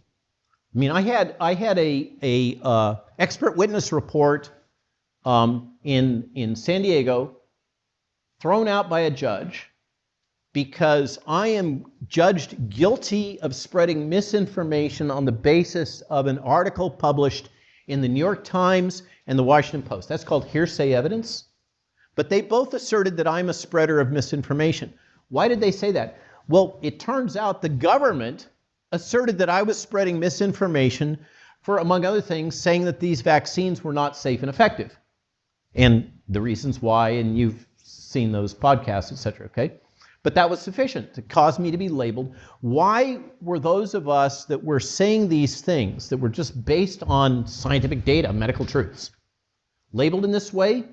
[SPEAKER 5] I mean, I had a expert witness report in San Diego thrown out by a judge because I am judged guilty of spreading misinformation on the basis of an article published in the New York Times and the Washington Post. That's called hearsay evidence. But they both asserted that I'm a spreader of misinformation. Why did they say that? Well, it turns out the government asserted that I was spreading misinformation for, among other things, saying that these vaccines were not safe and effective. And the reasons why, and you've seen those podcasts, et cetera, okay? But that was sufficient to cause me to be labeled. Why were those of us that were saying these things that were just based on scientific data, medical truths, labeled in this way?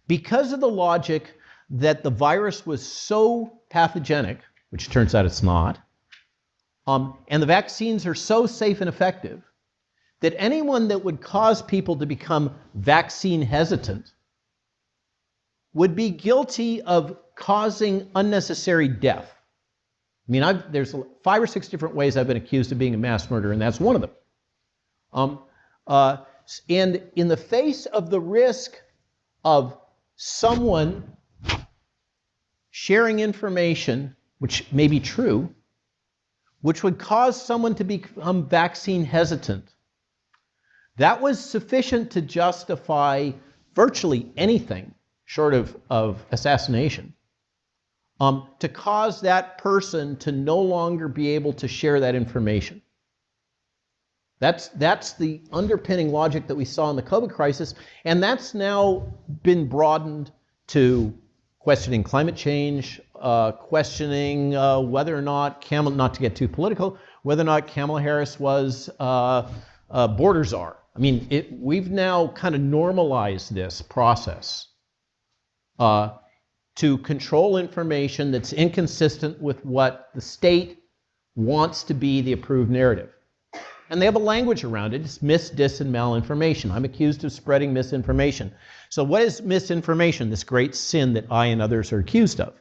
[SPEAKER 5] Because of the logic that the virus was so pathogenic, which turns out it's not, and the vaccines are so safe and effective, that anyone that would cause people to become vaccine hesitant would be guilty of causing unnecessary death. I mean, there's 5 or 6 different ways I've been accused of being a mass murderer, and that's one of them. And in the face of the risk of someone sharing information, which may be true, which would cause someone to become vaccine hesitant, that was sufficient to justify virtually anything short of assassination, to cause that person to no longer be able to share that information. That's the underpinning logic that we saw in the COVID crisis, and that's now been broadened to questioning climate change, questioning whether or not not to get too political, whether or not Kamala Harris was border czar. I mean, we've now kind of normalized this process to control information that's inconsistent with what the state wants to be the approved narrative. And they have a language around it. It's mis, dis, and malinformation. I'm accused of spreading misinformation. So what is misinformation, this great sin that I and others are accused of?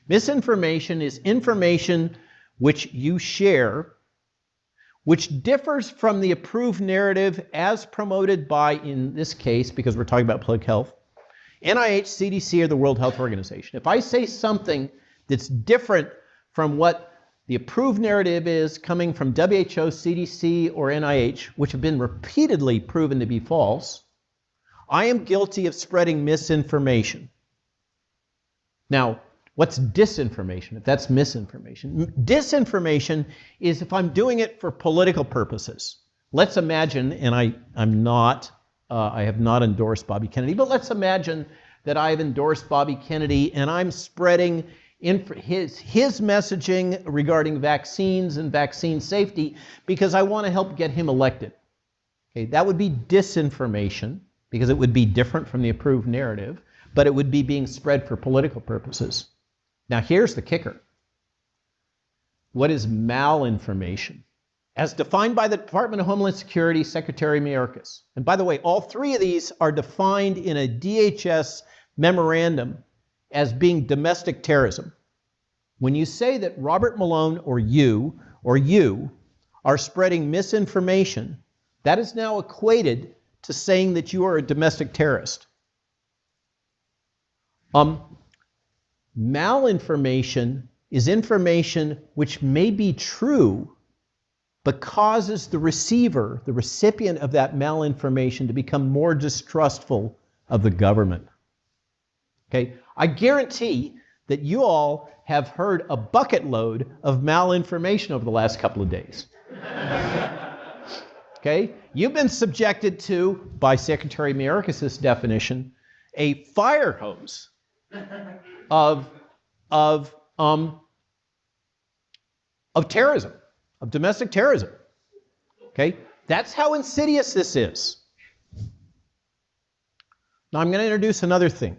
[SPEAKER 5] Misinformation is information which you share, which differs from the approved narrative as promoted by, in this case, because we're talking about public health, NIH, CDC, or the World Health Organization. If I say something that's different from what the approved narrative is coming from WHO, CDC, or NIH, which have been repeatedly proven to be false, I am guilty of spreading misinformation. Now, what's disinformation, if that's misinformation? Disinformation is if I'm doing it for political purposes. Let's imagine, and I have not endorsed Bobby Kennedy, but let's imagine that I've endorsed Bobby Kennedy and I'm spreading his messaging regarding vaccines and vaccine safety because I want to help get him elected. Okay, that would be disinformation because it would be different from the approved narrative, but it would be being spread for political purposes. Now here's the kicker. What is malinformation? As defined by the Department of Homeland Security, Secretary Mayorkas. And by the way, all three of these are defined in a DHS memorandum as being domestic terrorism. When you say that Robert Malone or you are spreading misinformation, that is now equated to saying that you are a domestic terrorist. Malinformation is information which may be true, but causes the receiver, the recipient of that malinformation, to become more distrustful of the government. Okay, I guarantee that you all have heard a bucket load of malinformation over the last couple of days. Okay, you've been subjected to, by Secretary Mayorkas' definition, a fire hose of terrorism, of domestic terrorism. Okay, that's how insidious this is. Now I'm going to introduce another thing.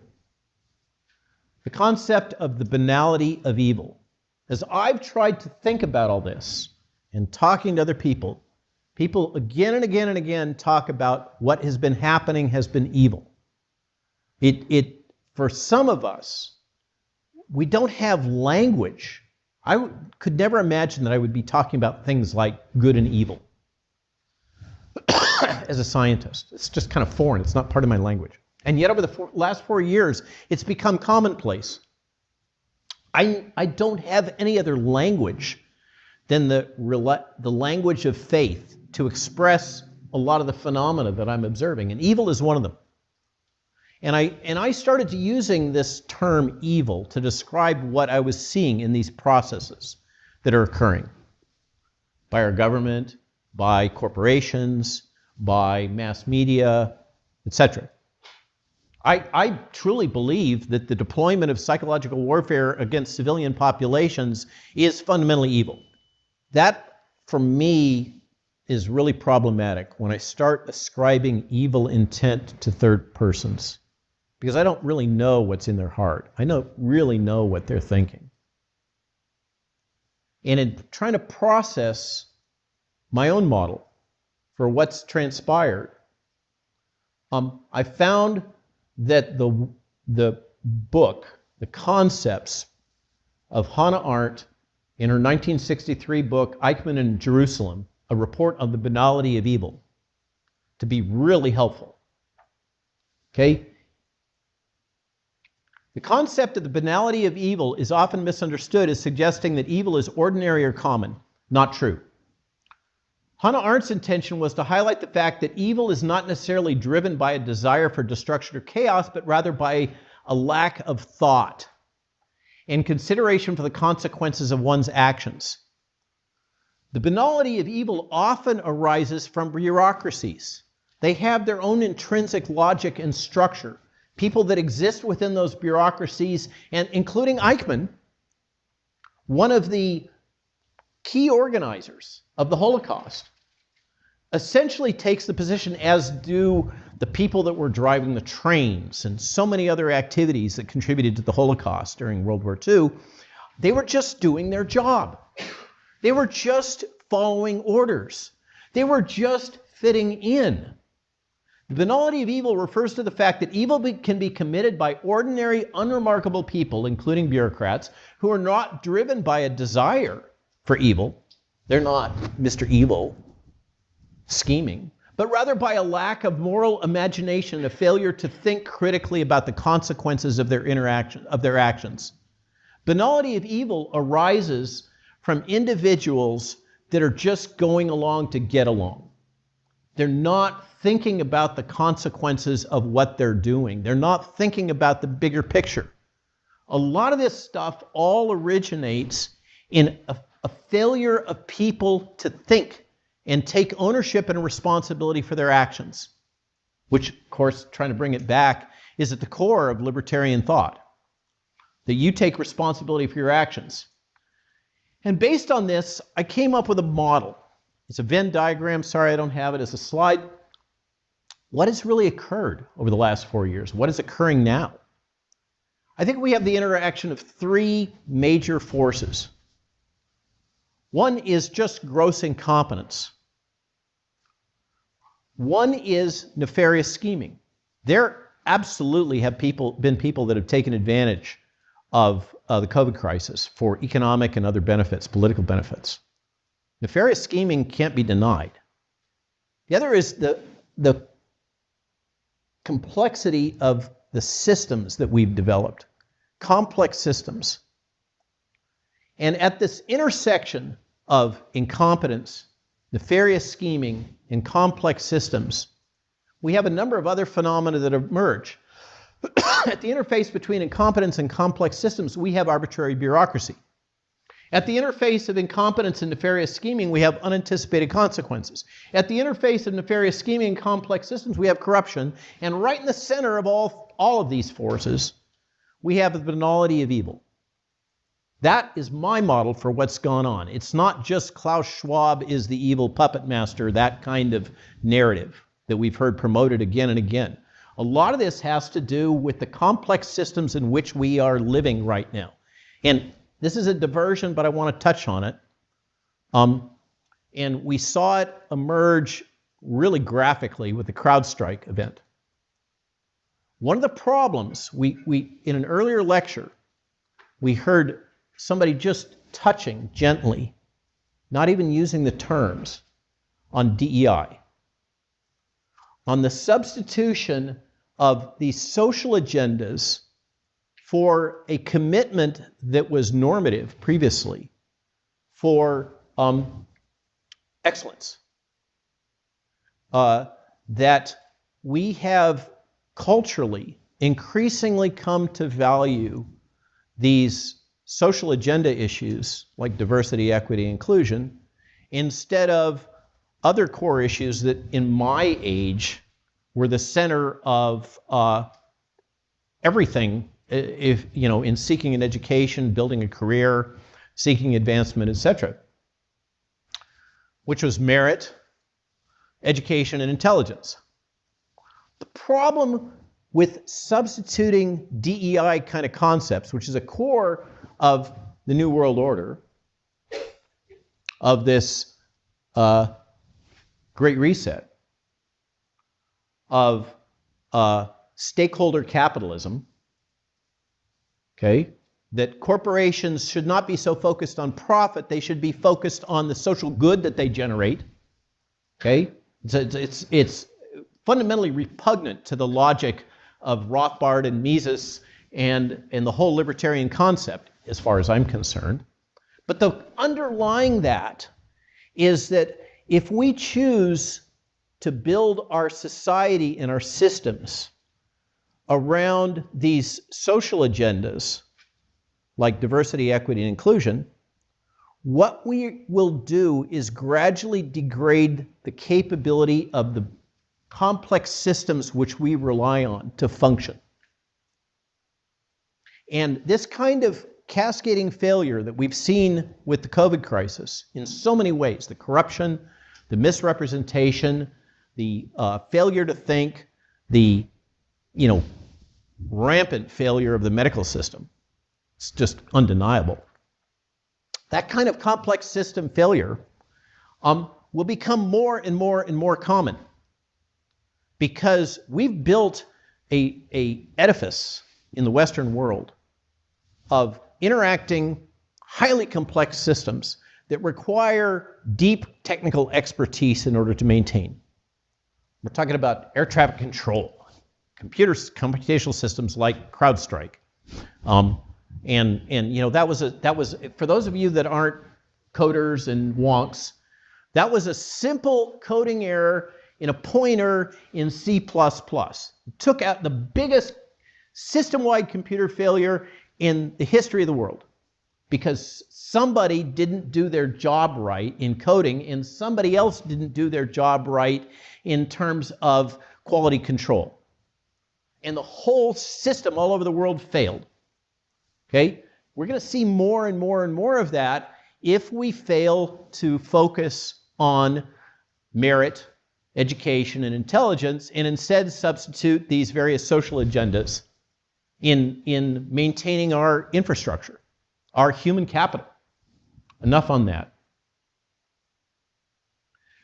[SPEAKER 5] The concept of the banality of evil. As I've tried to think about all this and talking to other people, people again and again and again talk about what has been happening has been evil. For some of us, we don't have language. I could never imagine that I would be talking about things like good and evil as a scientist. It's just kind of foreign. It's not part of my language. And yet over the last 4 years, it's become commonplace. I don't have any other language than the language of faith to express a lot of the phenomena that I'm observing. And evil is one of them. And I started using this term evil to describe what I was seeing in these processes that are occurring by our government, by corporations, by mass media, etc. I truly believe that the deployment of psychological warfare against civilian populations is fundamentally evil. That, for me, is really problematic when I start ascribing evil intent to third persons, because I don't really know what's in their heart. I don't really know what they're thinking. And in trying to process my own model for what's transpired, I found that the book, the concepts of Hannah Arendt in her 1963 book, Eichmann in Jerusalem, A Report on the Banality of Evil, to be really helpful. Okay? The concept of the banality of evil is often misunderstood as suggesting that evil is ordinary or common. Not true. Hannah Arendt's intention was to highlight the fact that evil is not necessarily driven by a desire for destruction or chaos, but rather by a lack of thought and consideration for the consequences of one's actions. The banality of evil often arises from bureaucracies. They have their own intrinsic logic and structure. People that exist within those bureaucracies, and including Eichmann, one of the key organizers of the Holocaust, essentially takes the position, as do the people that were driving the trains and so many other activities that contributed to the Holocaust during World War II. They were just doing their job. They were just following orders. They were just fitting in. The banality of evil refers to the fact that evil can be committed by ordinary, unremarkable people, including bureaucrats, who are not driven by a desire for evil. They're not Mr. Evil scheming, but rather by a lack of moral imagination, a failure to think critically about the consequences of their actions. Banality of evil arises from individuals that are just going along to get along. They're not thinking about the consequences of what they're doing. They're not thinking about the bigger picture. A lot of this stuff all originates in a failure of people to think and take ownership and responsibility for their actions, which, of course, trying to bring it back, is at the core of libertarian thought, that you take responsibility for your actions. And based on this, I came up with a model. It's a Venn diagram. Sorry, I don't have it as a slide. what has really occurred over the last 4 years? What is occurring now? I think we have the interaction of three major forces. One is just gross incompetence. One is nefarious scheming. There absolutely have been people that have taken advantage of the COVID crisis for economic and other benefits, political benefits. Nefarious scheming can't be denied. The other is the complexity of the systems that we've developed, complex systems. And at this intersection of incompetence, nefarious scheming, and complex systems, we have a number of other phenomena that emerge. At the interface between incompetence and complex systems, we have arbitrary bureaucracy. At the interface of incompetence and nefarious scheming, we have unanticipated consequences. At the interface of nefarious scheming and complex systems, we have corruption. And right in the center of all of these forces, we have the banality of evil. That is my model for what's gone on. It's not just Klaus Schwab is the evil puppet master, that kind of narrative that we've heard promoted again and again. A lot of this has to do with the complex systems in which we are living right now. And this is a diversion, but I want to touch on it. And we saw it emerge really graphically with the CrowdStrike event. One of the problems, we in an earlier lecture, we heard somebody just touching gently, not even using the terms, on DEI, on the substitution of these social agendas for a commitment that was normative previously for excellence. That we have culturally increasingly come to value these social agenda issues like diversity, equity, inclusion, instead of other core issues that in my age were the center of everything, if in seeking an education, building a career, seeking advancement, etc., which was merit, education, and intelligence. The problem with substituting DEI kind of concepts, which is a core of the New World Order, of this Great Reset, of stakeholder capitalism, okay, that corporations should not be so focused on profit, they should be focused on the social good that they generate, okay? It's fundamentally repugnant to the logic of Rothbard and Mises and the whole libertarian concept, as far as I'm concerned. But the underlying that is that if we choose to build our society and our systems around these social agendas, like diversity, equity, and inclusion, what we will do is gradually degrade the capability of the complex systems which we rely on to function. And this kind of cascading failure that we've seen with the COVID crisis in so many ways, the corruption, the misrepresentation, the failure to think, the rampant failure of the medical system, it's just undeniable. That kind of complex system failure will become more and more and more common, because we've built a edifice in the Western world of interacting highly complex systems that require deep technical expertise in order to maintain. We're talking about air traffic control, computational systems like CrowdStrike. And that was for those of you that aren't coders and wonks, that was a simple coding error in a pointer in C++. It took out the biggest system-wide computer failure in the history of the world, because somebody didn't do their job right in coding and somebody else didn't do their job right in terms of quality control. And the whole system all over the world failed. Okay? We're going to see more and more and more of that if we fail to focus on merit, education, and intelligence, and instead substitute these various social agendas in maintaining our infrastructure, our human capital. Enough on that.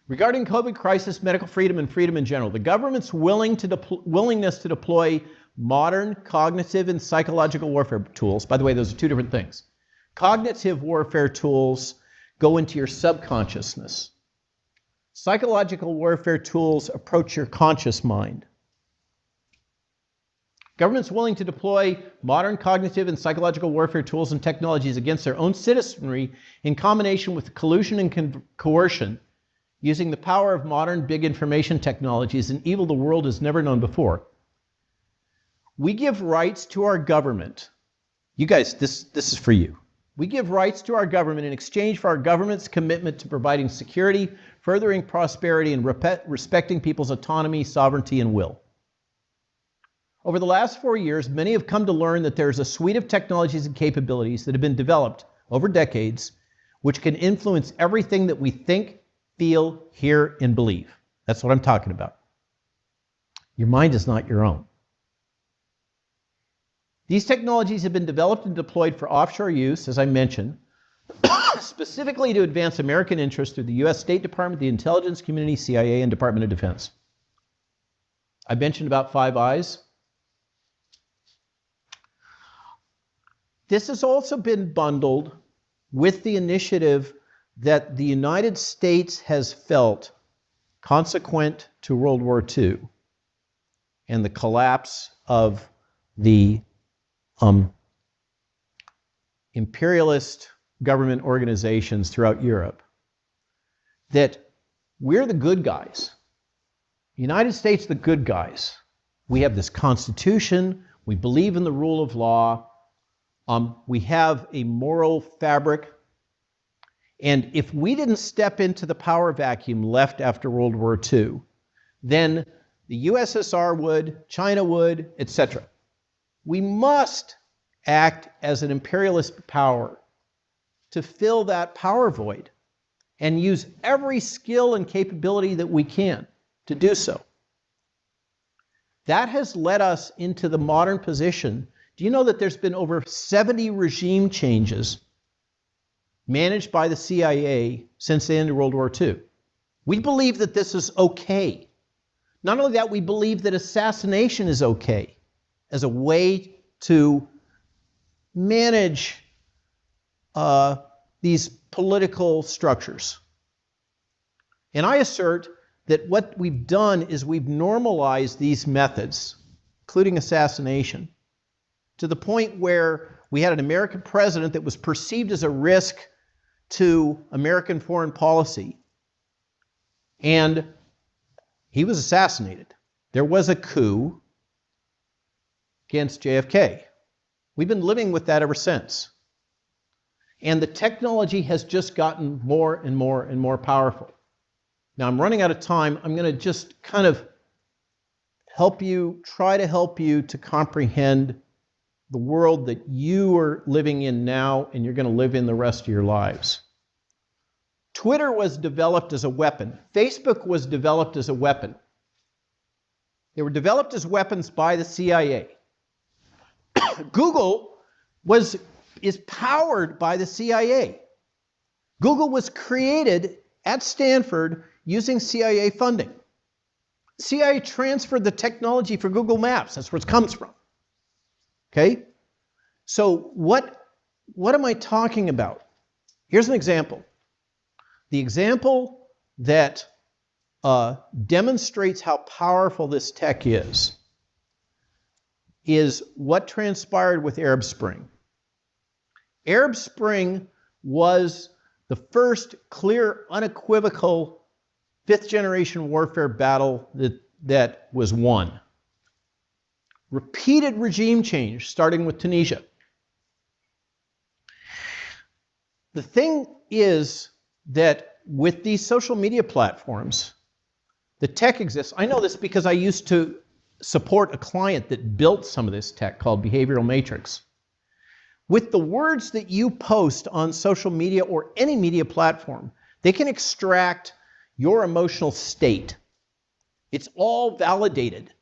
[SPEAKER 5] Regarding COVID crisis, medical freedom, and freedom in general, the government's willingness to deploy modern cognitive and psychological warfare tools, by the way, those are two different things. Cognitive warfare tools go into your subconsciousness. Psychological warfare tools approach your conscious mind. Governments willing to deploy modern cognitive and psychological warfare tools and technologies against their own citizenry in combination with collusion and coercion, using the power of modern big information technologies, an evil the world has never known before. We give rights to our government. You guys, this is for you. We give rights to our government in exchange for our government's commitment to providing security, furthering prosperity, and respecting people's autonomy, sovereignty, and will. Over the last 4 years, many have come to learn that there's a suite of technologies and capabilities that have been developed over decades which can influence everything that we think, feel, hear, and believe. That's what I'm talking about. Your mind is not your own. These technologies have been developed and deployed for offshore use, as I mentioned, specifically to advance American interests through the U.S. State Department, the intelligence community, CIA, and Department of Defense. I mentioned about Five Eyes. This has also been bundled with the initiative that the United States has felt consequent to World War II and the collapse of the imperialist government organizations throughout Europe, that we're the good guys. The United States, the good guys. We have this Constitution. We believe in the rule of law. We have a moral fabric. And if we didn't step into the power vacuum left after World War II, then the USSR would, China would, etc. We must act as an imperialist power to fill that power void and use every skill and capability that we can to do so. That has led us into the modern position. Do you know that there's been over 70 regime changes managed by the CIA since the end of World War II? We believe that this is okay. Not only that, we believe that assassination is okay as a way to manage these political structures. And I assert that what we've done is we've normalized these methods, including assassination, to the point where we had an American president that was perceived as a risk to American foreign policy, and he was assassinated. There was a coup against JFK. We've been living with that ever since. And the technology has just gotten more and more and more powerful. Now, I'm running out of time. I'm going to just kind of try to help you to comprehend the world that you are living in now and you're going to live in the rest of your lives. Twitter was developed as a weapon. Facebook was developed as a weapon. They were developed as weapons by the CIA. Google is powered by the CIA. Google was created at Stanford using CIA funding. CIA transferred the technology for Google Maps. That's where it comes from. Okay? So what am I talking about? Here's an example. The example that demonstrates how powerful this tech is what transpired with Arab Spring. Arab Spring was the first clear, unequivocal fifth-generation warfare battle that was won. Repeated regime change, starting with Tunisia. The thing is that with these social media platforms, the tech exists. I know this because I used to support a client that built some of this tech called Behavioral Matrix. With the words that you post on social media or any media platform, they can extract your emotional state It's all validated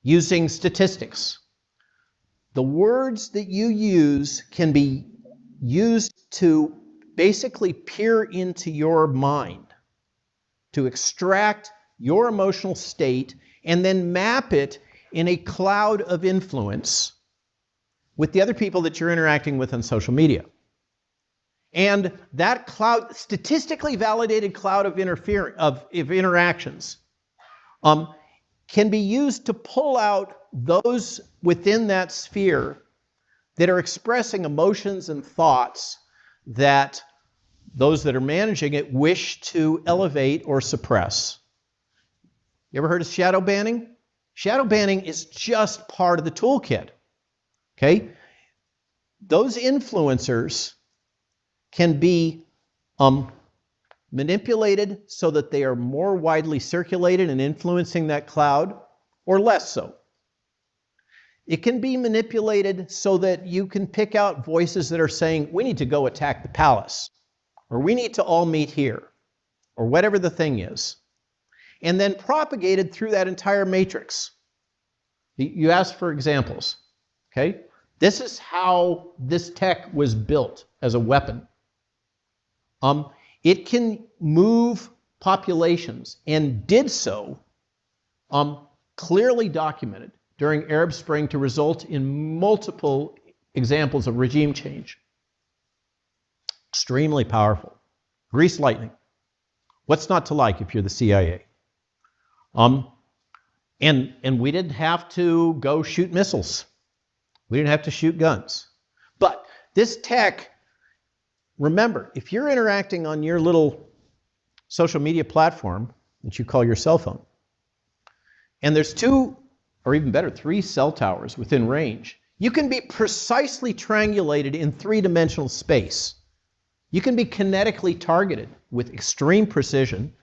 [SPEAKER 5] using statistics. The words that you use can be used to basically peer into your mind, to extract your emotional state and then map it in a cloud of influence with the other people that you're interacting with on social media. And that cloud, statistically validated cloud of interactions, can be used to pull out those within that sphere that are expressing emotions and thoughts that those that are managing it wish to elevate or suppress. You ever heard of shadow banning? Shadow banning is just part of the toolkit. Okay? Those influencers can be manipulated so that they are more widely circulated and influencing that cloud, or less so. It can be manipulated so that you can pick out voices that are saying, we need to go attack the palace, or we need to all meet here, or whatever the thing is, and then propagated through that entire matrix. You asked for examples, okay? This is how this tech was built as a weapon. It can move populations, and did so, clearly documented during Arab Spring, to result in multiple examples of regime change. Extremely powerful. Grease lightning. What's not to like if you're the CIA? And we didn't have to go shoot missiles. We didn't have to shoot guns. But this tech, remember, if you're interacting on your little social media platform that you call your cell phone, and there's 2, or even better, 3 cell towers within range, you can be precisely triangulated in 3-dimensional space. You can be kinetically targeted with extreme precision,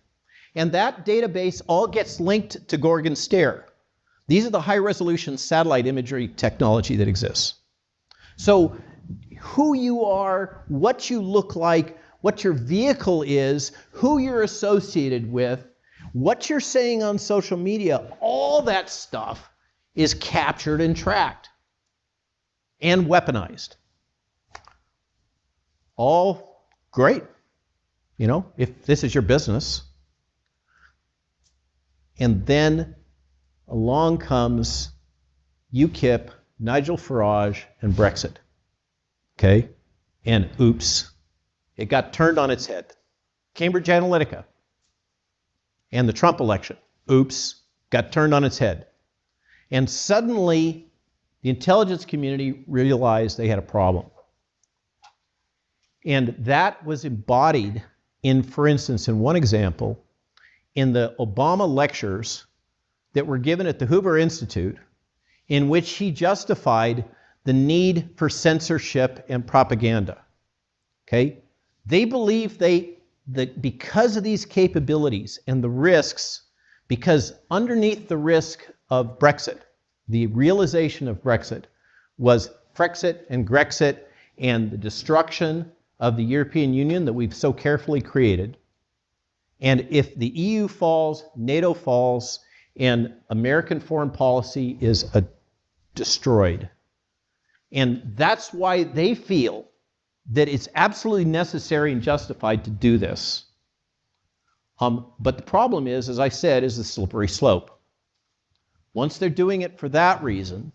[SPEAKER 5] and that database all gets linked to Gorgon Stare. These are the high-resolution satellite imagery technology that exists. So who you are, what you look like, what your vehicle is, who you're associated with, what you're saying on social media, all that stuff is captured and tracked and weaponized. All great, you know, if this is your business. And then along comes UKIP, Nigel Farage, and Brexit. Okay? And oops, it got turned on its head. Cambridge Analytica and the Trump election, oops, got turned on its head. And suddenly, the intelligence community realized they had a problem. And that was embodied in, for instance, in one example, in the Obama lectures that were given at the Hoover Institute, in which he justified the need for censorship and propaganda. Okay? They believe that because of these capabilities and the risks, because underneath the risk of Brexit, the realization of Brexit was Frexit and Grexit and the destruction of the European Union that we've so carefully created. And if the EU falls, NATO falls, and American foreign policy is destroyed. And that's why they feel that it's absolutely necessary and justified to do this. But the problem is, as I said, is the slippery slope. Once they're doing it for that reason,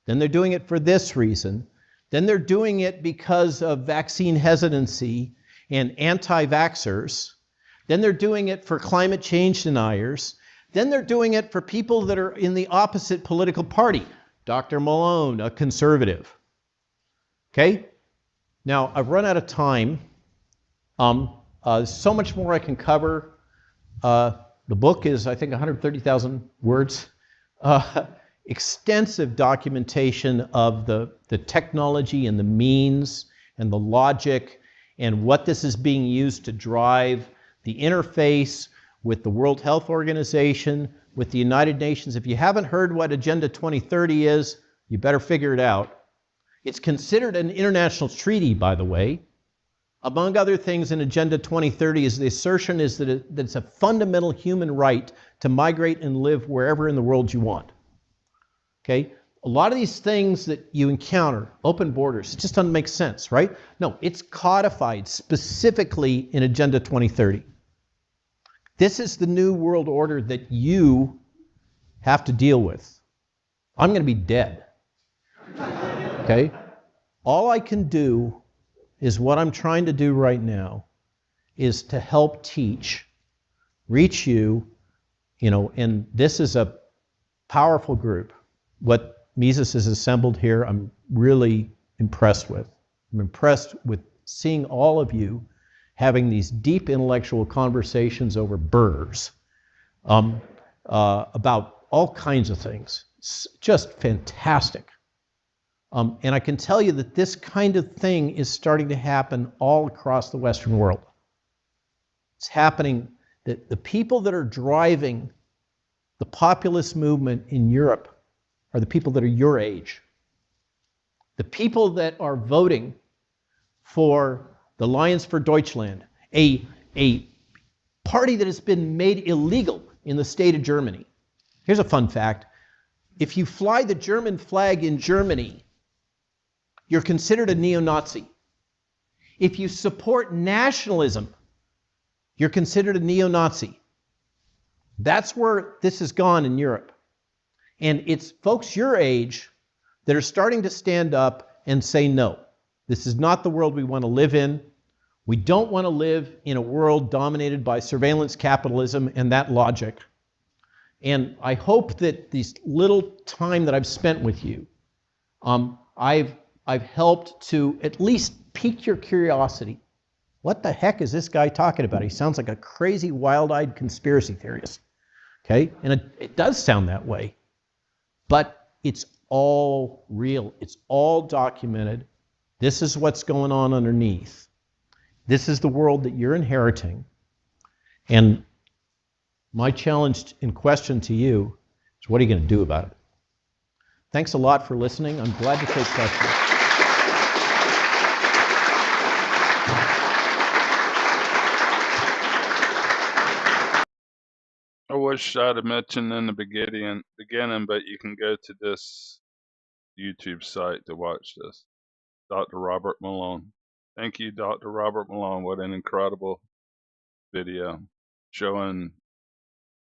[SPEAKER 5] then they're doing it for this reason, then they're doing it because of vaccine hesitancy and anti-vaxxers, then they're doing it for climate change deniers, then they're doing it for people that are in the opposite political party. Dr. Malone, a conservative. Okay? Now, I've run out of time. So much more I can cover. The book is, I think, 130,000 words. Extensive documentation of the technology and the means and the logic and what this is being used to drive the interface with the World Health Organization, with the United Nations. If you haven't heard what Agenda 2030 is, you better figure it out. It's considered an international treaty, by the way. Among other things in Agenda 2030 is the assertion is that it's a fundamental human right to migrate and live wherever in the world you want. Okay? A lot of these things that you encounter, open borders, it just doesn't make sense, right? No, it's codified specifically in Agenda 2030. This is the new world order that you have to deal with. I'm going to be dead. Okay? All I can do is what I'm trying to do right now is to help teach, reach you, and this is a powerful group. What Mises has assembled here, I'm really impressed with. I'm impressed with seeing all of you having these deep intellectual conversations over burgers about all kinds of things. It's just fantastic. And I can tell you that this kind of thing is starting to happen all across the Western world. It's happening that the people that are driving the populist movement in Europe are the people that are your age. The people that are voting for the Alliance for Deutschland, a party that has been made illegal in the state of Germany. Here's a fun fact. If you fly the German flag in Germany, you're considered a neo-Nazi. If you support nationalism, you're considered a neo-Nazi. That's where this has gone in Europe. And it's folks your age that are starting to stand up and say, no, this is not the world we want to live in. We don't want to live in a world dominated by surveillance capitalism and that logic. And I hope that this little time that I've spent with you, I've helped to at least pique your curiosity. What the heck is this guy talking about? He sounds like a crazy, wild-eyed conspiracy theorist. Okay? And it does sound that way. But it's all real. It's all documented. This is what's going on underneath. This is the world that you're inheriting. And my challenge and question to you is, what are you going to do about it? Thanks a lot for listening. I'm glad to take questions.
[SPEAKER 1] I wish I'd have mentioned in the beginning, but you can go to this YouTube site to watch this. Dr. Robert Malone. Thank you, Dr. Robert Malone. What an incredible video showing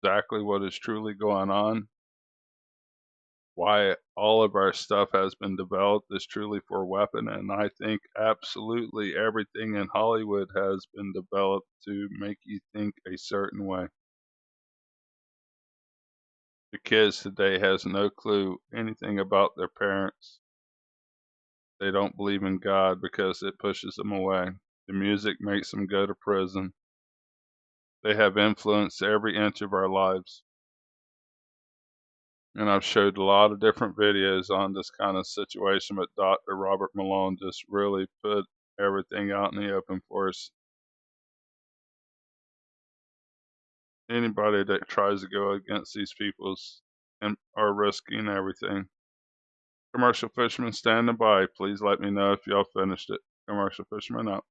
[SPEAKER 1] exactly what is truly going on, why all of our stuff has been developed is truly for a weapon, and I think absolutely everything in Hollywood has been developed to make you think a certain way. The kids today has no clue anything about their parents. They don't believe in God because it pushes them away. The music makes them go to prison. They have influenced every inch of our lives. And I've showed a lot of different videos on this kind of situation, but Dr. Robert Malone just really put everything out in the open for us. Anybody that tries to go against these peoples and are risking everything. Commercial Fisherman standing by. Please let me know if y'all finished it. Commercial Fisherman out.